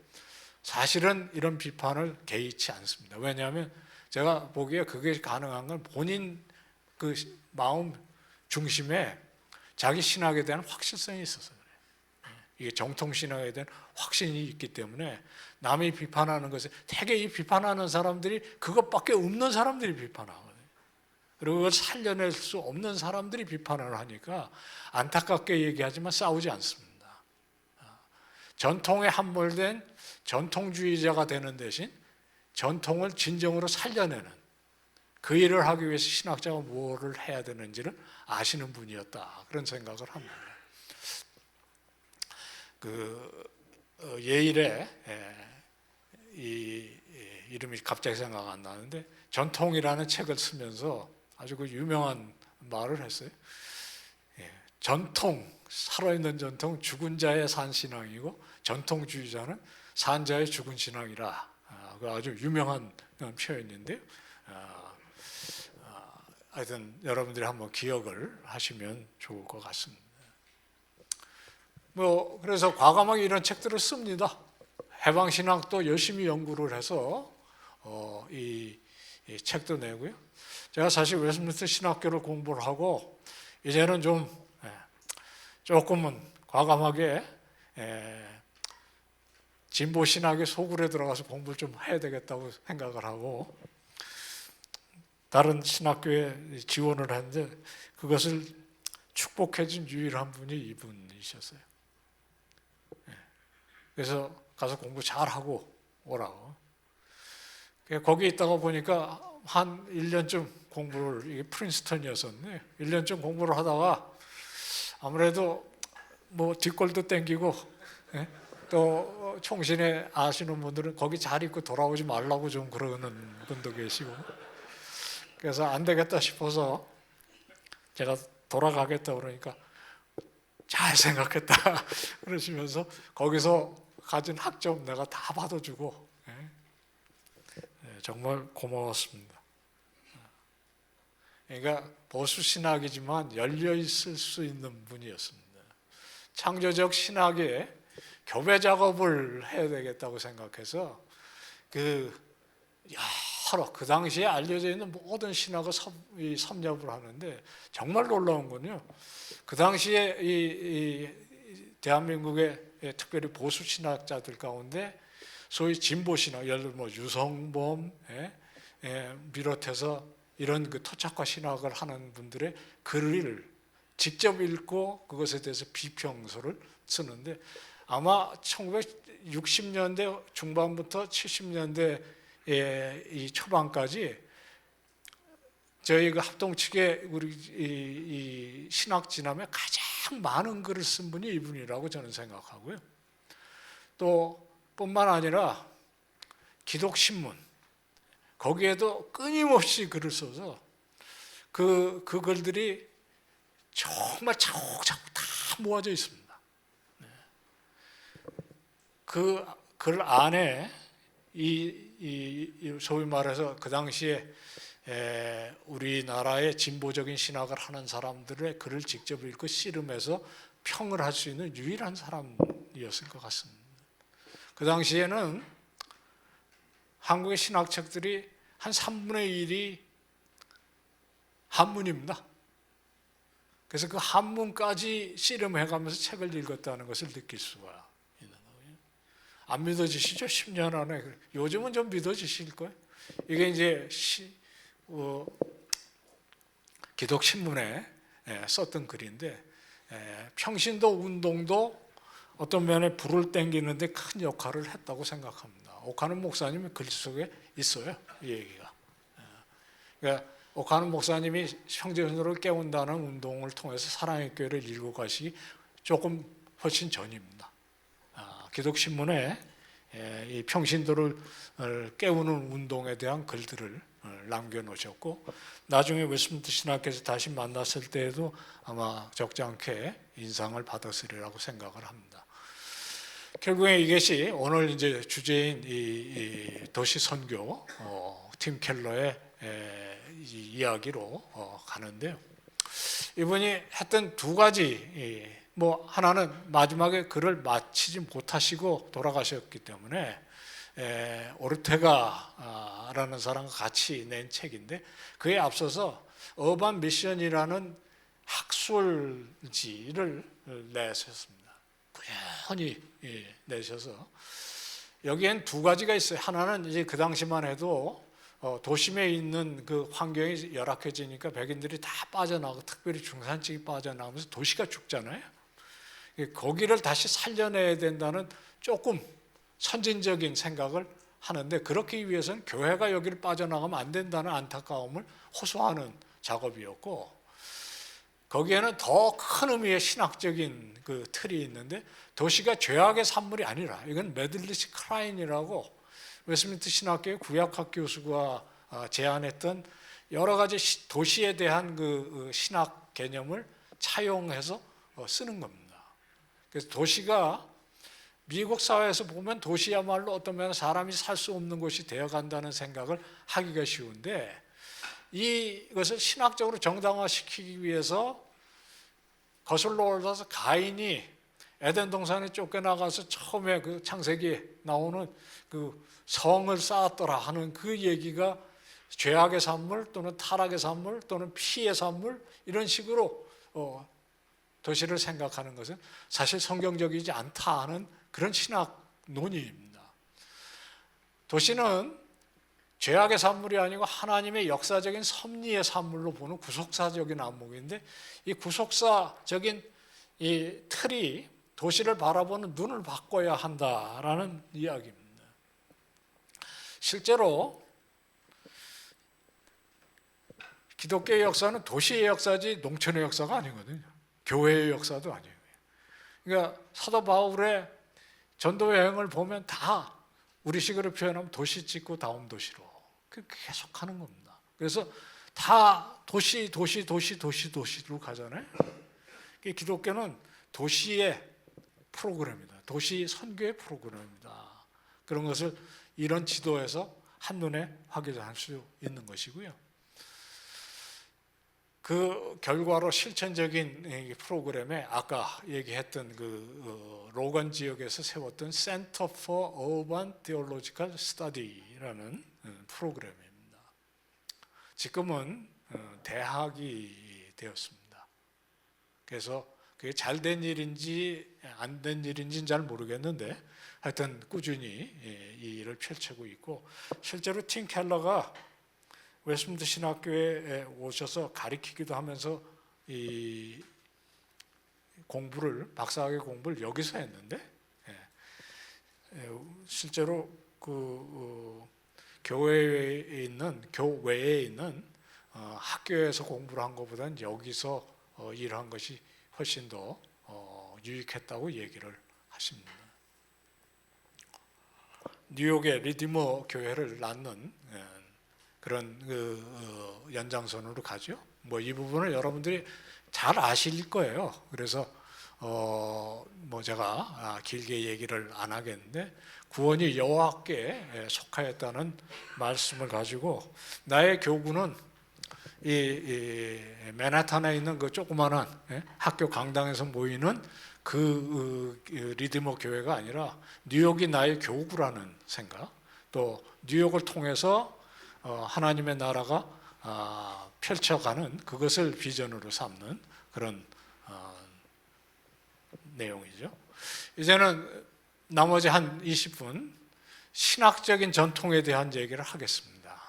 사실은 이런 비판을 개의치 않습니다. 왜냐하면 제가 보기에 그게 가능한 건 본인 그 마음 중심에 자기 신학에 대한 확실성이 있어서 그래요. 이게 정통 신학에 대한 확신이 있기 때문에 남이 비판하는 것에 되게 이 비판하는 사람들이 그것밖에 없는 사람들이 비판하거든요. 그리고 그걸 살려낼 수 없는 사람들이 비판을 하니까 안타깝게 얘기하지만 싸우지 않습니다. 전통에 함몰된 전통주의자가 되는 대신 전통을 진정으로 살려내는 그 일을 하기 위해서 신학자가 뭐를 해야 되는지를 아시는 분이었다. 그런 생각을 합니다. 예일의 이름이 갑자기 생각 안 나는데 전통이라는 책을 쓰면서 아주 그 유명한 말을 했어요. 전통, 살아있는 전통, 죽은 자의 산 신앙이고 전통주의자는 산 자의 죽은 신앙이라. 그 아주 유명한 표현인데요. 하여튼 여러분들이 한번 기억을 하시면 좋을 것 같습니다. 뭐 그래서 과감하게 이런 책들을 씁니다. 해방신학도 열심히 연구를 해서 이 책도 내고요. 제가 사실 웨스트민스터 신학교를 공부를 하고 이제는 조금은 과감하게 진보 신학의 소굴에 들어가서 공부를 좀 해야 되겠다고 생각을 하고 다른 신학교에 지원을 했는데 그것을 축복해 준 유일한 분이 이분이셨어요. 그래서 가서 공부 잘하고 오라고. 거기 있다가 보니까 한 1년쯤 공부를, 이게 프린스턴이었었네. 1년쯤 공부를 하다가 아무래도 뭐 뒷골도 땡기고 또 총신에 아시는 분들은 거기 잘 있고 돌아오지 말라고 좀 그러는 분도 계시고 그래서 안 되겠다 싶어서 제가 돌아가겠다 그러니까 잘 생각했다 그러시면서 거기서 가진 학점 내가 다 받아주고 정말 고마웠습니다. 그러니까 보수 신학이지만 열려 있을 수 있는 분이었습니다. 창조적 신학에 교배 작업을 해야 되겠다고 생각해서 여러 그 당시에 알려져 있는 모든 신학을 섭렵을 하는데 정말 놀라운 건요. 그 당시에 이 대한민국의 특별히 보수 신학자들 가운데 소위 진보 신학, 예를 들어 뭐 유성범 비롯해서 이런 그 토착화 신학을 하는 분들의 글을 직접 읽고 그것에 대해서 비평서를 쓰는데 아마 1960년대 중반부터 70년대 이 초반까지 저희 그 합동 측에 우리 이 신학 진함에 가장 많은 글을 쓴 분이 이분이라고 저는 생각하고요. 또 뿐만 아니라 기독신문 거기에도 끊임없이 글을 써서 그 글들이 정말 차곡차곡 다 모아져 있습니다. 그 글 안에 이 소위 말해서 그 당시에 우리나라의 진보적인 신학을 하는 사람들의 글을 직접 읽고 씨름해서 평을 할 수 있는 유일한 사람이었을 것 같습니다. 그 당시에는 한국의 신학책들이 한 3분의 1이 한문입니다. 그래서 그 한문까지 씨름해가면서 책을 읽었다는 것을 느낄 수가 있는 거예요. 안 믿어지시죠? 10년 안에. 요즘은 좀 믿어지실 거예요. 이게 이제 기독신문에 썼던 글인데, 평신도 운동도 어떤 면에 불을 땡기는데 큰 역할을 했다고 생각합니다. 오카는 목사님의 글 속에 있어요, 이 얘기가. 그러니까 오카는 목사님이 형제선으로 깨운다는 운동을 통해서 사랑의 교회를 일고 가시기 조금 훨씬 전입니다. 기독신문에 이 평신도를 깨우는 운동에 대한 글들을 남겨놓으셨고, 나중에 웨스트민스터 신학교에서 다시 만났을 때에도 아마 적지 않게 인상을 받았으리라고 생각을 합니다. 결국에 이것이 오늘 이제 주제인 이 도시 선교 팀 켈러의 이야기로 가는데요. 이분이 했던 두 가지, 뭐 하나는 마지막에 글을 마치지 못하시고 돌아가셨기 때문에 오르테가라는 사람과 같이 낸 책인데, 그에 앞서서 어반 미션이라는 학술지를 내셨습니다. 꾸준히 내셔서 여기엔 두 가지가 있어요. 하나는 이제 그 당시만 해도 도심에 있는 그 환경이 열악해지니까 백인들이 다 빠져나가고, 특별히 중산층이 빠져나가면서 도시가 죽잖아요. 거기를 다시 살려내야 된다는 조금 선진적인 생각을 하는데, 그렇기 위해서는 교회가 여기를 빠져나가면 안 된다는 안타까움을 호소하는 작업이었고, 거기에는 더 큰 의미의 신학적인 그 틀이 있는데, 도시가 죄악의 산물이 아니라, 이건 메들리시 크라인이라고 웨스트민스터 신학교의 구약학 교수가 제안했던 여러 가지 도시에 대한 그 신학 개념을 차용해서 쓰는 겁니다. 그래서 도시가 미국 사회에서 보면 도시야말로 어떤 면에 사람이 살 수 없는 곳이 되어간다는 생각을 하기가 쉬운데, 이것을 신학적으로 정당화시키기 위해서 거슬러 올라서 가인이 에덴 동산에 쫓겨나가서 처음에 그 창세기에 나오는 그 성을 쌓았더라 하는 그 얘기가 죄악의 산물 또는 타락의 산물 또는 피의 산물, 이런 식으로 도시를 생각하는 것은 사실 성경적이지 않다 하는 그런 신학 논의입니다. 도시는 죄악의 산물이 아니고 하나님의 역사적인 섭리의 산물로 보는 구속사적인 안목인데, 이 구속사적인 이 틀이 도시를 바라보는 눈을 바꿔야 한다라는 이야기입니다. 실제로 기독교의 역사는 도시의 역사지 농촌의 역사가 아니거든요. 교회의 역사도 아니에요. 그러니까 사도 바울의 전도 여행을 보면 다 우리식으로 표현하면 도시 찍고 다음 도시로 계속 하는 겁니다. 그래서 다 도시로 가잖아요. 기독교는 도시의 프로그램입니다. 도시 선교의 프로그램입니다. 그런 것을 이런 지도에서 한눈에 확인할 수 있는 것이고요. 그 결과로 실천적인 프로그램에 아까 얘기했던 그 로건 지역에서 세웠던 Center for Urban Theological Study라는 프로그램입니다. 지금은 대학이 되었습니다. 그래서 그게 잘된 일인지 안 된 일인지는 잘 모르겠는데, 하여튼 꾸준히 이 일을 펼치고 있고, 실제로 팀 켈러가 웨스트민스터 신학교에 오셔서 가르치기도 하면서 이 공부를, 박사학위 공부를 여기서 했는데, 실제로 그 교외에 있는 학교에서 공부를 한 것보다는 여기서 일한 것이 훨씬 더 유익했다고 얘기를 하십니다. 뉴욕의 리디머 교회를 낳는 그런 그 연장선으로 가죠. 뭐 이 부분을 여러분들이 잘 아실 거예요. 그래서 뭐 제가 길게 얘기를 안 하겠는데 구원이 여호와께 속하였다는 말씀을 가지고 나의 교구는 이 맨하탄에 있는 그 조그마한 학교 강당에서 모이는 그 리디머 교회가 아니라 뉴욕이 나의 교구라는 생각, 또 뉴욕을 통해서 하나님의 나라가 펼쳐가는 그것을 비전으로 삼는 그런 내용이죠. 이제는 나머지 한 20분 신학적인 전통에 대한 얘기를 하겠습니다.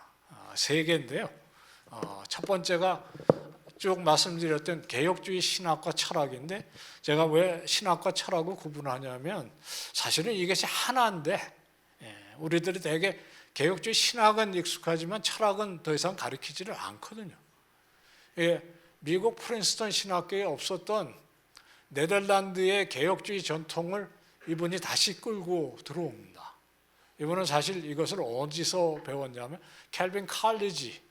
세 개인데요. 첫 번째가 쭉 말씀드렸던 개혁주의 신학과 철학인데, 제가 왜 신학과 철학을 구분하냐면 사실은 이것이 하나인데 우리들이 되게 개혁주의 신학은 익숙하지만 철학은 더 이상 가르치지를 않거든요. 미국 프린스턴 신학교에 없었던 네덜란드의 개혁주의 전통을 이분이 다시 끌고 들어옵니다. 이분은 사실 이것을 어디서 배웠냐면 캘빈 칼리지,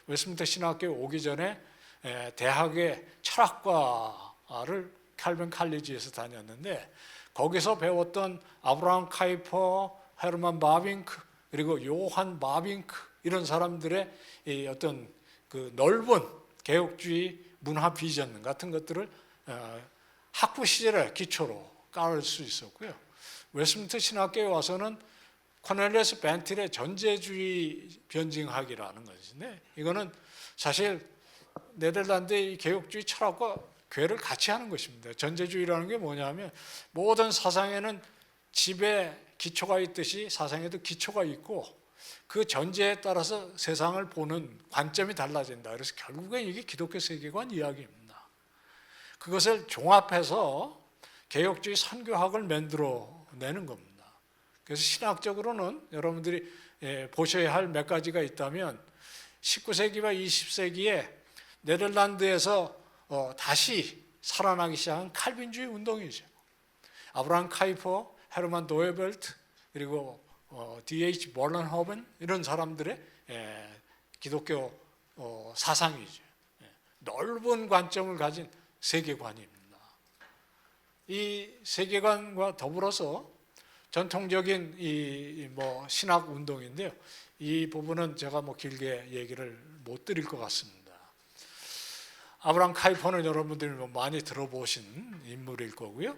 웨스트민스터 신학교에 오기 전에 대학의 철학과를 캘빈 칼리지에서 다녔는데, 거기서 배웠던 아브라함 카이퍼, 헤르만 바빙크, 그리고 요한 바빙크, 이런 사람들의 어떤 그 넓은 개혁주의 문화 비전 같은 것들을 학부 시절에 기초로 깔을 수 있었고요. 웨스트민스터 신학교에 와서는 코넬리어스 벤틸의 전제주의 변증학이라는 것인데, 이거는 사실 네덜란드의 개혁주의 철학과 괴를 같이 하는 것입니다. 전제주의라는 게 뭐냐면 모든 사상에는 집에 기초가 있듯이 사상에도 기초가 있고 그 전제에 따라서 세상을 보는 관점이 달라진다. 그래서 결국엔 이게 기독교 세계관 이야기입니다. 그것을 종합해서 개혁주의 선교학을 만들어내는 겁니다. 그래서 신학적으로는 여러분들이 보셔야 할 몇 가지가 있다면, 19세기와 20세기에 네덜란드에서 다시 살아나기 시작한 칼빈주의 운동이죠. 아브라함 카이퍼, 헤르만 도에벨트, 그리고 D.H. 벌런허벤, 이런 사람들의 기독교 사상이죠. 넓은 관점을 가진 세계관입니다. 이 세계관과 더불어서 전통적인 이 신학 운동인데요. 이 부분은 제가 길게 얘기를 못 드릴 것 같습니다. 아브라함 카이퍼는 여러분들이 많이 들어보신 인물일 거고요.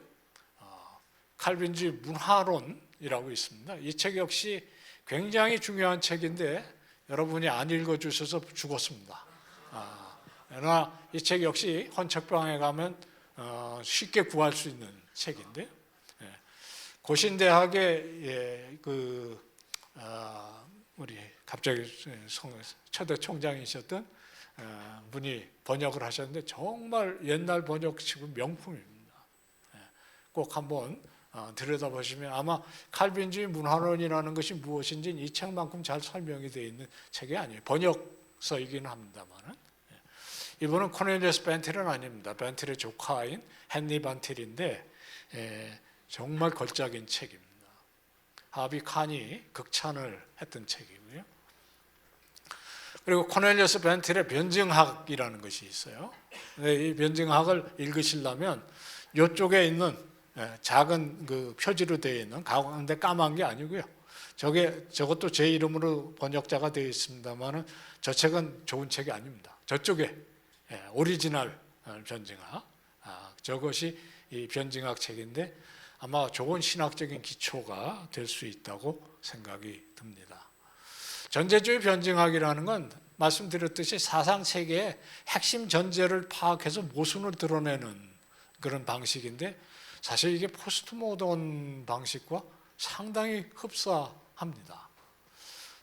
칼빈주의 문화론이라고 있습니다. 이 책 역시 굉장히 중요한 책인데 여러분이 안 읽어주셔서 죽었습니다. 그러나 이 책 역시 헌책방에 가면 쉽게 구할 수 있는 책인데, 고신대학의 우리 갑자기 초대 총장이셨던 분이 번역을 하셨는데 정말 옛날 번역치고 명품입니다. 꼭 한번 들여다보시면 아마 칼빈주의 문화론이라는 것이 무엇인지 이 책만큼 잘 설명이 되어 있는 책이 아니에요. 번역서이긴 합니다만, 이분은 코넬리어스 벤틸은 아닙니다. 벤틸의 조카인 헨리 벤틸인데 정말 걸작인 책입니다. 하비 칸이 극찬을 했던 책이고요. 그리고 코넬리어스 벤틸의 변증학이라는 것이 있어요. 이 변증학을 읽으시려면 이쪽에 있는 작은 그 표지로 되어 있는, 가운데 까만 게 아니고요. 저것도 제 이름으로 번역자가 되어 있습니다만은 저 책은 좋은 책이 아닙니다. 저쪽에 오리지널 변증학, 저것이 이 변증학 책인데 아마 좋은 신학적인 기초가 될 수 있다고 생각이 듭니다. 전제주의 변증학이라는 건 말씀드렸듯이 사상 세계의 핵심 전제를 파악해서 모순을 드러내는 그런 방식인데, 사실 이게 포스트 모던 방식과 상당히 흡사합니다.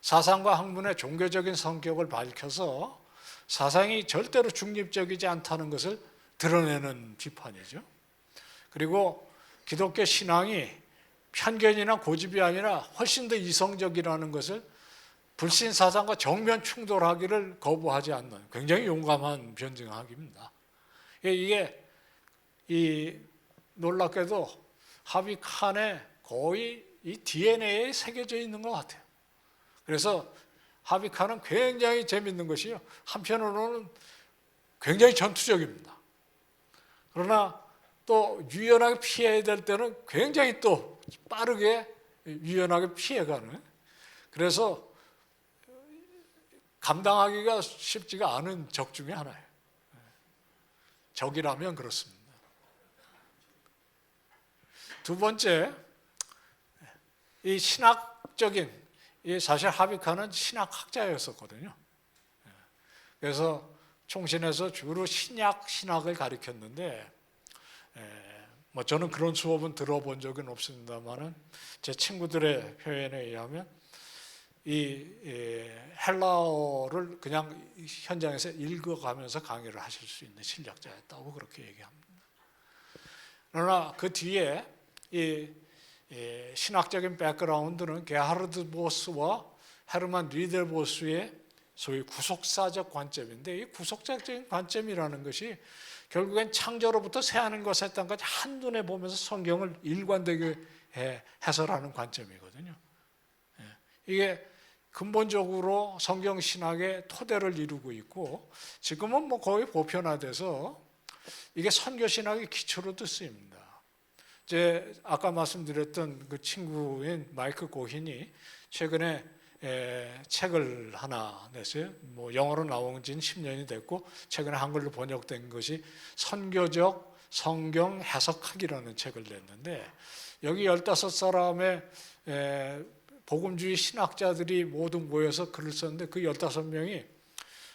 사상과 학문의 종교적인 성격을 밝혀서 사상이 절대로 중립적이지 않다는 것을 드러내는 비판이죠. 그리고 기독교 신앙이 편견이나 고집이 아니라 훨씬 더 이성적이라는 것을 불신 사상과 정면 충돌하기를 거부하지 않는 굉장히 용감한 변증학입니다. 이게 놀랍게도 하비 칸의 거의 이 DNA에 새겨져 있는 것 같아요. 그래서 하비 칸은 굉장히 재밌는 것이요, 한편으로는 굉장히 전투적입니다. 그러나 또 유연하게 피해야 될 때는 굉장히 또 빠르게 유연하게 피해가는, 그래서 감당하기가 쉽지가 않은 적 중에 하나예요. 적이라면 그렇습니다. 두 번째, 이 신학적인, 이 사실 하비카는 신학학자였었거든요. 그래서 총신에서 주로 신약을 가르쳤는데, 뭐 저는 그런 수업은 들어본 적은 없습니다만은 제 친구들의 표현에 의하면 이 헬라어를 그냥 현장에서 읽어가면서 강의를 하실 수 있는 실력자였다고 그렇게 얘기합니다. 그러나 그 뒤에 이 신학적인 백그라운드는 게하르드 보스와 헤르만 리델보스의 소위 구속사적 관점인데, 이 구속사적인 관점이라는 것이 결국엔 창조로부터 새하는 것에 땅까지 한눈에 보면서 성경을 일관되게 해설하는 관점이거든요. 이게 근본적으로 성경 신학의 토대를 이루고 있고, 지금은 뭐 거의 보편화돼서 이게 선교 신학의 기초로도 쓰입니다. 제 아까 말씀드렸던 그 친구인 마이크 고힌이 최근에 책을 하나 냈어요. 뭐 영어로 나온 지는 10년이 됐고 최근에 한글로 번역된 것이 선교적 성경 해석학이라는 책을 냈는데, 여기 15사람의 복음주의 신학자들이 모두 모여서 글을 썼는데, 그 15명이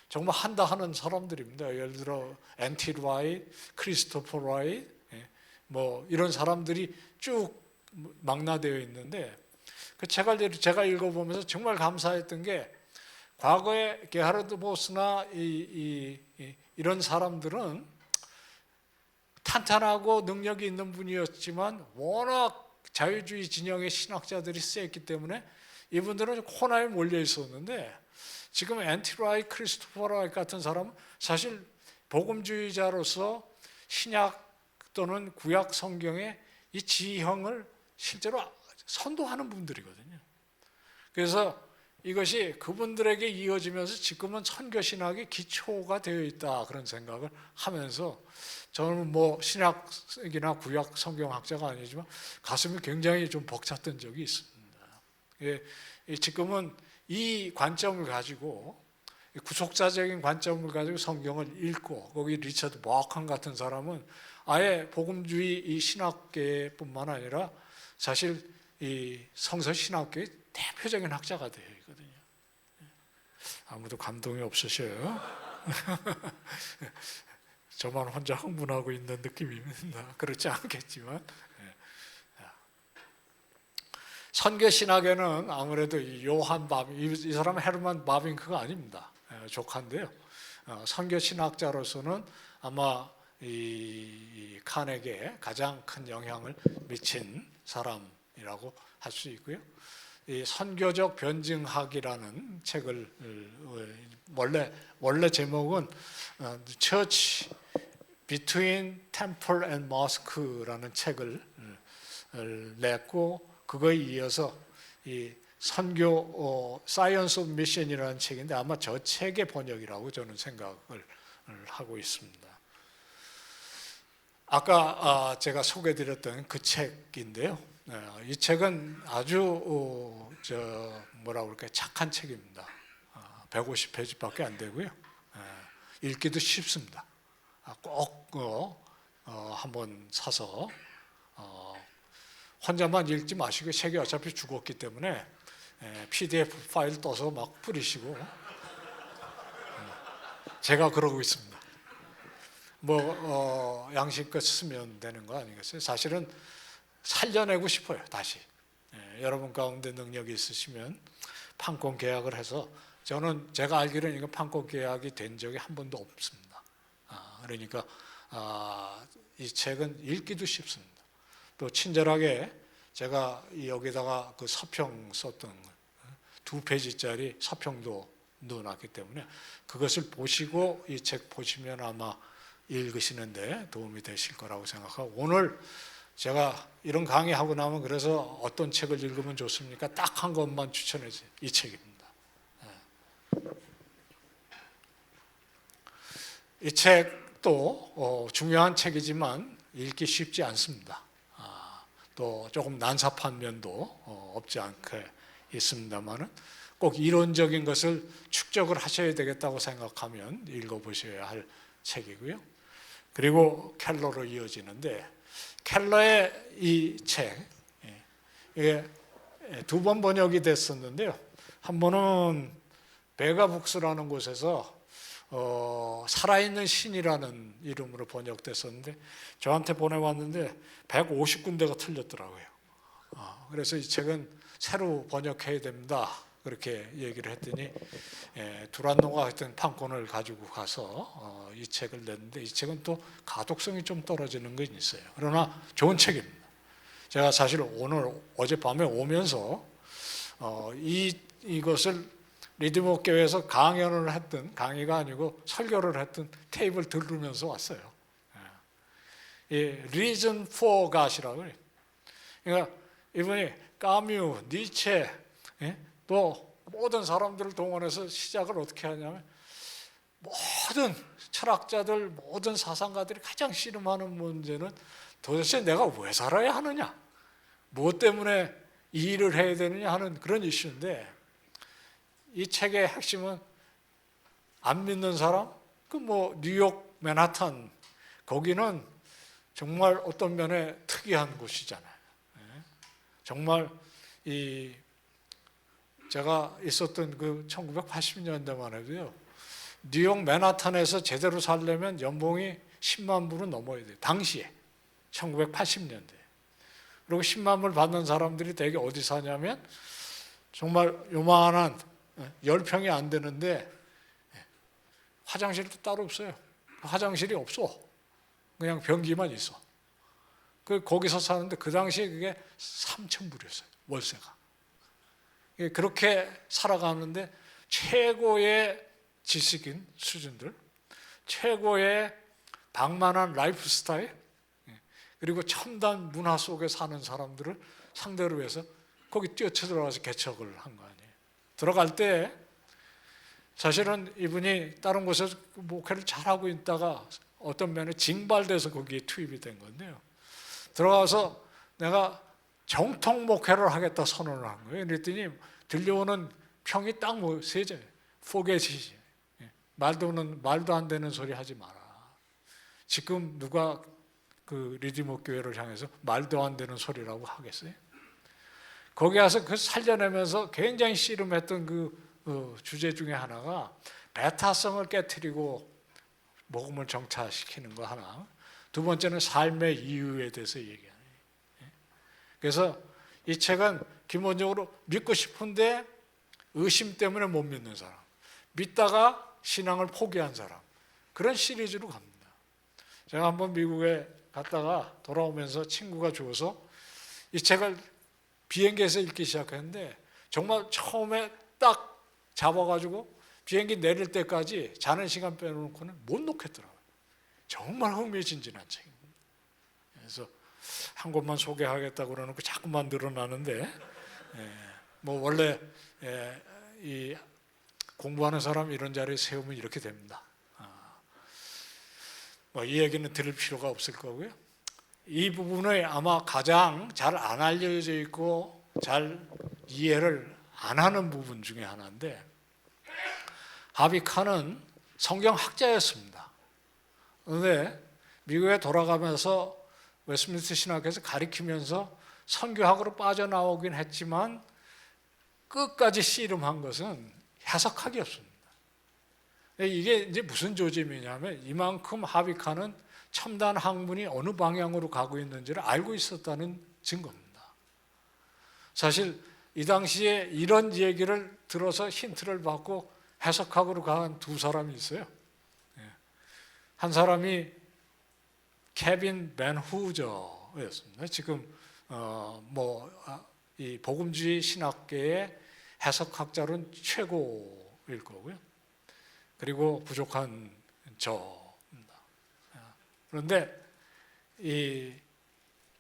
정말 한다 하는 사람들입니다. 예를 들어 N.T. 라이트, 크리스토퍼 라이트, 뭐 이런 사람들이 쭉 망라되어 있는데, 그 책을 제가 읽어보면서 정말 감사했던 게, 과거에 게하르드 보스나 이런 사람들은 탄탄하고 능력이 있는 분이었지만 워낙 자유주의 진영의 신학자들이 셌기 때문에 이분들은 코너에 몰려 있었는데, 지금 엔티라이 크리스토퍼 라이 같은 사람은 사실 복음주의자로서 신약 또는 구약 성경의 이 지형을 실제로 선도하는 분들이거든요. 그래서 이것이 그분들에게 이어지면서 지금은 선교신학의 기초가 되어 있다, 그런 생각을 하면서, 저는 뭐 신학이나 구약 성경학자가 아니지만 가슴이 굉장히 좀 벅찼던 적이 있습니다. 지금은 이 관점을 가지고, 구속사적인 관점을 가지고 성경을 읽고, 거기 리처드 마칸 같은 사람은 아예 복음주의 이 신학계뿐만 아니라 사실 이 성서 신학계의 대표적인 학자가 되어 있거든요. 아무도 감동이 없으셔요. 저만 혼자 흥분하고 있는 느낌입니다. 그렇지 않겠지만, 선교 신학에는 아무래도 이 요한 이 사람은 헤르만 바빙크가 아닙니다. 조카인데요. 선교 신학자로서는 아마 이 칸에게 가장 큰 영향을 미친 사람이라고 할 수 있고요. 이 선교적 변증학이라는 책을, 원래 제목은 Church Between Temple and Mosque라는 책을 냈고, 그거에 이어서 이 선교 Science of Mission이라는 책인데, 아마 저 책의 번역이라고 저는 생각을 하고 있습니다. 아까 제가 소개드렸던 그 책인데요. 이 책은 아주 착한 책입니다. 150페이지밖에 안 되고요. 읽기도 쉽습니다. 꼭 한번 사서 혼자만 읽지 마시고, 책이 어차피 죽었기 때문에 PDF 파일 떠서 막 뿌리시고, 제가 그러고 있습니다. 뭐 양심껏 쓰면 되는 거 아니겠어요? 사실은 살려내고 싶어요, 다시. 여러분 가운데 능력이 있으시면 판권 계약을 해서, 저는 제가 알기로는 이거 판권 계약이 된 적이 한 번도 없습니다. 그러니까 이 책은 읽기도 쉽습니다. 또 친절하게 제가 여기다가 그 서평 썼던 2페이지짜리 서평도 넣어놨기 때문에 그것을 보시고 이 책 보시면 아마 읽으시는데 도움이 되실 거라고 생각하고, 오늘 제가 이런 강의하고 나면 그래서 어떤 책을 읽으면 좋습니까? 딱 한 것만 추천해주세요. 이 책입니다. 이 책도 중요한 책이지만 읽기 쉽지 않습니다. 또 조금 난삽한 면도 없지 않게 있습니다만은 꼭 이론적인 것을 축적을 하셔야 되겠다고 생각하면 읽어보셔야 할 책이고요. 그리고 켈러로 이어지는데, 켈러의 이 책, 이게 두 번 번역이 됐었는데요. 한 번은 베가북스라는 곳에서 살아있는 신이라는 이름으로 번역됐었는데, 저한테 보내왔는데 150군데가 틀렸더라고요. 그래서 이 책은 새로 번역해야 됩니다, 그렇게 얘기를 했더니 두란노가 하여튼 판권을 가지고 가서 이 책을 냈는데, 이 책은 또 가독성이 좀 떨어지는 건 있어요. 그러나 좋은 책입니다. 제가 사실 어젯밤에 오면서 이것을 리드목 교회에서 강연을 했던, 강의가 아니고 설교를 했던 테이프를 들으면서 왔어요. 이 Reason for God이라고 해요. 그러니까 이분이 까뮤, 니체, 또 모든 사람들을 동원해서 시작을 어떻게 하냐면, 모든 철학자들, 모든 사상가들이 가장 씨름하는 문제는 도대체 내가 왜 살아야 하느냐, 무엇 때문에 이 일을 해야 되느냐 하는 그런 이슈인데, 이 책의 핵심은 안 믿는 사람, 뉴욕 맨하탄, 거기는 정말 어떤 면에 특이한 곳이잖아요. 정말 제가 있었던 그 1980년대만 해도요, 뉴욕 맨하탄에서 제대로 살려면 연봉이 10만 불은 넘어야 돼요. 당시에 1980년대. 그리고 10만 불 받는 사람들이 대개 어디 사냐면 정말 요만한 10평이 안 되는데 화장실도 따로 없어요. 화장실이 없어. 그냥 변기만 있어. 거기서 사는데 그 당시에 그게 3,000불이었어요. 월세가. 그렇게 살아가는데 최고의 지식인 수준들, 최고의 방만한 라이프 스타일, 그리고 첨단 문화 속에 사는 사람들을 상대로 해서 거기 뛰어들어가서 개척을 한 거 아니에요. 들어갈 때 사실은 이분이 다른 곳에서 목회를 잘하고 있다가 어떤 면에 징발돼서 거기에 투입이 된 건데요. 들어가서 내가 정통 목회를 하겠다 선언을 한 거예요. 그랬더니 들려오는 평이 딱 세 개. 포겟이지. 말도 안 되는 소리 하지 마라. 지금 누가 그 리디목 교회를 향해서 말도 안 되는 소리라고 하겠어요? 거기 가서 그 살려내면서 굉장히 씨름했던 그 주제 중에 하나가 배타성을 깨트리고 복음을 정착시키는 거 하나, 두 번째는 삶의 이유에 대해서 얘기하는 거예요. 그래서 이 책은 기본적으로 믿고 싶은데 의심 때문에 못 믿는 사람, 믿다가 신앙을 포기한 사람, 그런 시리즈로 갑니다. 제가 한번 미국에 갔다가 돌아오면서 친구가 줘서 이 책을 비행기에서 읽기 시작했는데, 정말 처음에 딱 잡아가지고 비행기 내릴 때까지 자는 시간 빼놓고는 못 놓겠더라고요. 정말 흥미진진한 책입니다. 그래서 한 곳만 소개하겠다고 그러놓고 자꾸만 늘어나는데, 원래 이 공부하는 사람 이런 자리에 세우면 이렇게 됩니다. 이 얘기는 들을 필요가 없을 거고요. 이 부분에 아마 가장 잘 안 알려져 있고 잘 이해를 안 하는 부분 중에 하나인데, 하비 칸은 성경학자였습니다. 그런데 미국에 돌아가면서 웨스트민스터 신학교에서 가르치면서 선교학으로 빠져나오긴 했지만 끝까지 씨름한 것은 해석학이었습니다. 이게 이제 무슨 조짐이냐면, 이만큼 하비 칸은 첨단 학문이 어느 방향으로 가고 있는지를 알고 있었다는 증거입니다. 사실 이 당시에 이런 얘기를 들어서 힌트를 받고 해석학으로 간 두 사람이 있어요. 한 사람이 케빈 벤 후저였습니다. 지금 이 복음주의 신학계의 해석학자로는 최고일 거고요. 그리고 부족한 저입니다. 그런데 이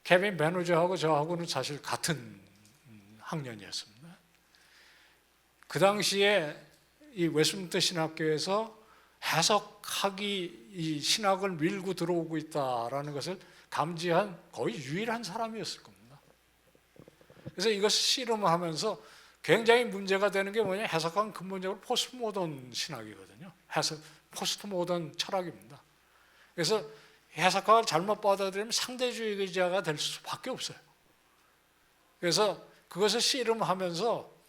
케빈 벤 후저하고 저하고는 사실 같은 학년이었습니다. 그 당시에 이 웨스트민스터 신학교에서 해석학이 이 신학을 밀고 들어오고 있다라는 것을 감지한 거의 유일한 사람이었을 겁니다. 그래서 이것을 씨름하면서 굉장히 문제가 되는 게 뭐냐, 해석하면 근본적으로 포스트 모던 신학이거든요. 포스트 모던 철학입니다. 그래서 해석학을 잘못 받아들이면 상대주의자가 될 수밖에 없어요. 그래서 그것을 씨름하면서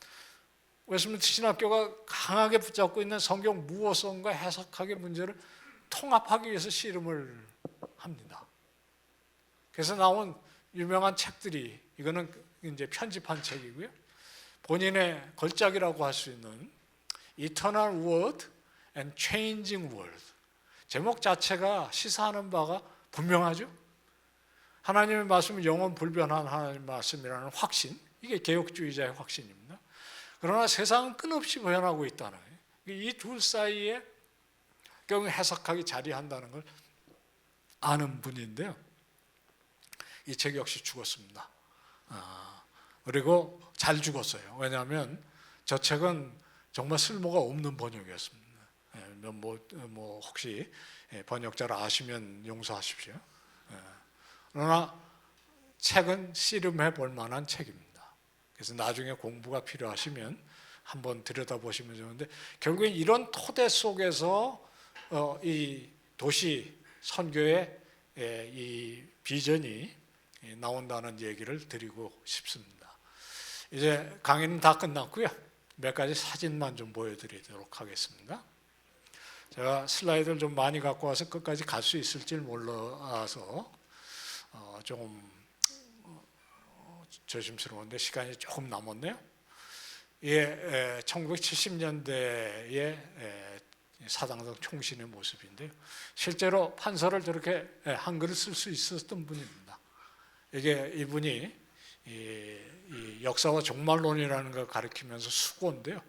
웨스트민스터 신학교가 강하게 붙잡고 있는 성경 무어성과 해석학의 문제를 통합하기 위해서 씨름을 합니다. 그래서 나온 유명한 책들이, 이거는 이제 편집한 책이고요. 본인의 걸작이라고 할 수 있는 Eternal Word and Changing World. 제목 자체가 시사하는 바가 분명하죠. 하나님의 말씀은 영원 불변한 하나님의 말씀이라는 확신, 이게 개혁주의자의 확신입니다. 그러나 세상은 끝없이 변하고 있다는 거예요. 이 둘 사이에 경우 해석학이 자리한다는 걸 아는 분인데요. 이 책 역시 죽었습니다. 그리고 잘 죽었어요. 왜냐하면 저 책은 정말 쓸모가 없는 번역이었습니다. 혹시 번역자를 아시면 용서하십시오. 그러나 책은 씨름해 볼 만한 책입니다. 그래서 나중에 공부가 필요하시면 한번 들여다보시면 좋은데, 결국엔 이런 토대 속에서 이 도시 선교의 이 비전이 나온다는 얘기를 드리고 싶습니다. 이제 강의는 다 끝났고요. 몇 가지 사진만 좀 보여드리도록 하겠습니다. 제가 슬라이드를 좀 많이 갖고 와서 끝까지 갈 수 있을지 몰라서 조금 조심스러운데 시간이 조금 남았네요. 예, 1970년대의 사당동 총신의 모습인데요. 실제로 판서를 저렇게 한글을 쓸 수 있었던 분입니다. 이게 이분이 이 역사와 종말론이라는 걸 가르치면서 수고인데요.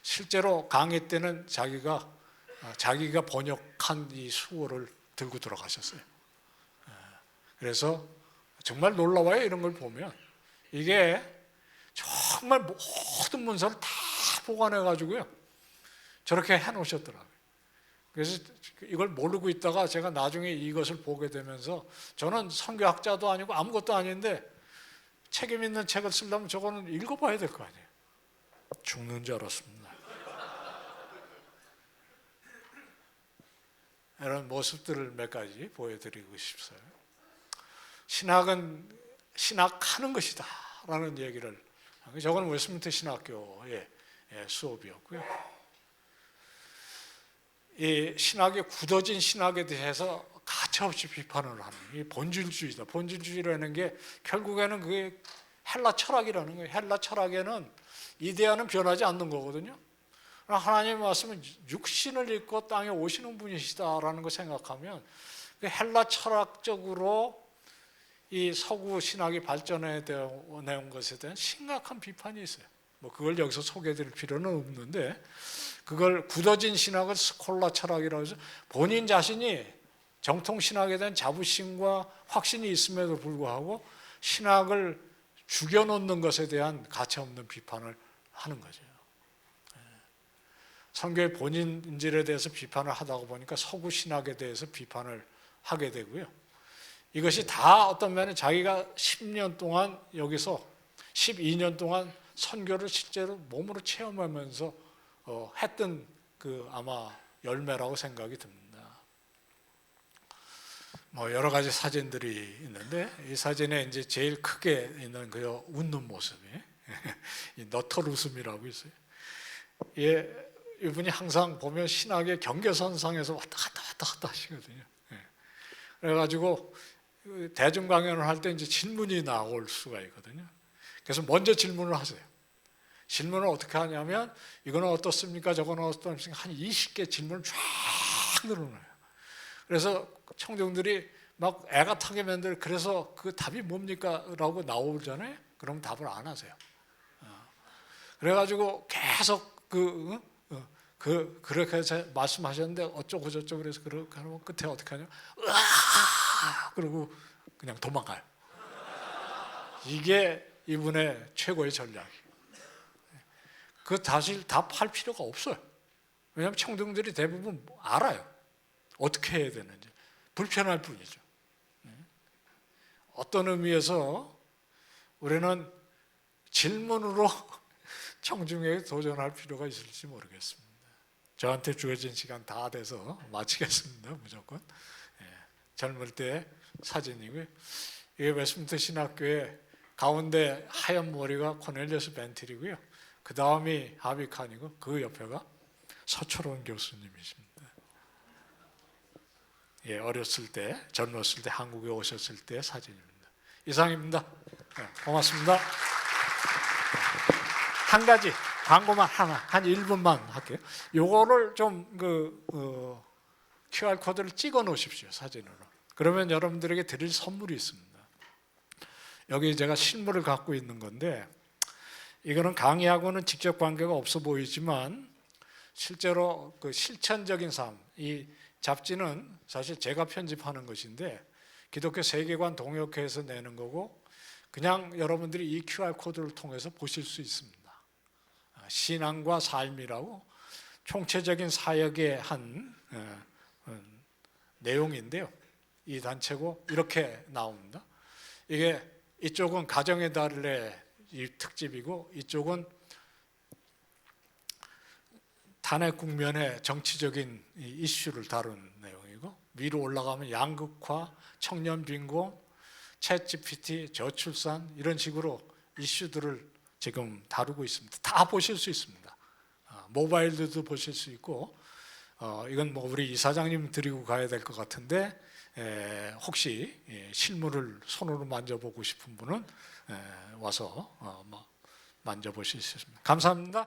실제로 강의 때는 자기가 번역한 이 수고를 들고 들어가셨어요. 그래서 정말 놀라워요. 이런 걸 보면 이게 정말 모든 문서를 다 보관해 가지고요 저렇게 해놓으셨더라고요. 그래서 이걸 모르고 있다가 제가 나중에 이것을 보게 되면서, 저는 선교학자도 아니고 아무것도 아닌데 책임 있는 책을 쓰려면 저거는 읽어봐야 될 거 아니에요. 죽는 줄 알았습니다. 이런 모습들을 몇 가지 보여드리고 싶어요. 신학은 신학하는 것이다 라는 얘기를, 저건 웨스트민스터 신학교의 수업이었고요. 이 신학의 굳어진 신학에 대해서 가차없이 비판을 하는 이 본질주의다. 본질주의라는 게 결국에는 그게 헬라 철학이라는 거예요. 헬라 철학에는 이데아는 변하지 않는 거거든요. 하나님의 말씀은 육신을 입고 땅에 오시는 분이시다라는 걸 생각하면 그 헬라 철학적으로 이 서구 신학이 발전해 내온 것에 대한 심각한 비판이 있어요. 뭐 그걸 여기서 소개해드릴 필요는 없는데, 그걸 굳어진 신학을 스콜라 철학이라고 해서 본인 자신이 정통 신학에 대한 자부심과 확신이 있음에도 불구하고 신학을 죽여놓는 것에 대한 가차없는 비판을 하는 거죠. 선교의 본인 인질에 대해서 비판을 하다 보니까 서구 신학에 대해서 비판을 하게 되고요. 이것이 다 어떤 면에 자기가 10년 동안 여기서 12년 동안 선교를 실제로 몸으로 체험하면서 했던 그 아마 열매라고 생각이 듭니다. 뭐 여러 가지 사진들이 있는데, 이 사진에 이제 제일 크게 있는 그 웃는 모습이 이 너털 웃음이라고 있어요. 이분이 항상 보면 신학의 경계선상에서 왔다 갔다 하시거든요. 그래가지고 대중 강연을 할 때 이제 질문이 나올 수가 있거든요. 그래서 먼저 질문을 하세요. 질문을 어떻게 하냐면, 이거는 어떻습니까? 저거는 어떻습니까? 한 20개 질문을 쫙 늘어놔요. 그래서 청중들이 막 애가 타게 만들, 그래서 그 답이 뭡니까? 라고 나오잖아요. 그럼 답을 안 하세요. 그래가지고 계속 그렇게 해서 말씀하셨는데 어쩌고 저쩌고 그래서 그렇게 하면 끝에 어떻게 하냐? 으아! 그러고 그냥 도망가요. 이게 이분의 최고의 전략이에요. 그 사실 답할 필요가 없어요. 왜냐하면 청중들이 대부분 알아요. 어떻게 해야 되는지. 불편할 뿐이죠. 어떤 의미에서 우리는 질문으로 청중에게 도전할 필요가 있을지 모르겠습니다. 저한테 주어진 시간 다 돼서 마치겠습니다. 무조건. 젊을 때 사진이고요. 이게 웨스트민스터 신학교의 가운데 하얀 머리가 코넬리어스 벤틀이고요. 그 다음이 하비 칸이고 그 옆에가 서철원 교수님이십니다. 어렸을 때, 젊었을 때 한국에 오셨을 때 사진입니다. 이상입니다. 고맙습니다. 한 가지 광고만 하나, 한 1분만 할게요. 요거를 좀 QR 코드를 찍어 놓으십시오, 사진으로. 그러면 여러분들에게 드릴 선물이 있습니다. 여기 제가 실물을 갖고 있는 건데, 이거는 강의하고는 직접 관계가 없어 보이지만 실제로 그 실천적인 삶, 이 잡지는 사실 제가 편집하는 것인데 기독교 세계관 동역회에서 내는 거고, 그냥 여러분들이 이 QR 코드를 통해서 보실 수 있습니다. 신앙과 삶이라고 총체적인 사역의 한 내용인데요. 이 단체고 이렇게 나옵니다. 이게 이쪽은 가정의 달의 이 특집이고 이쪽은 탄핵 국면의 정치적인 이슈를 다룬 내용이고, 위로 올라가면 양극화, 청년 빈곤, 챗GPT, 저출산 이런 식으로 이슈들을 지금 다루고 있습니다. 다 보실 수 있습니다. 모바일로도 보실 수 있고, 이건 뭐 우리 이사장님 드리고 가야 될 것 같은데 혹시 실물을 손으로 만져보고 싶은 분은 와서 만져보실 수 있습니다. 감사합니다.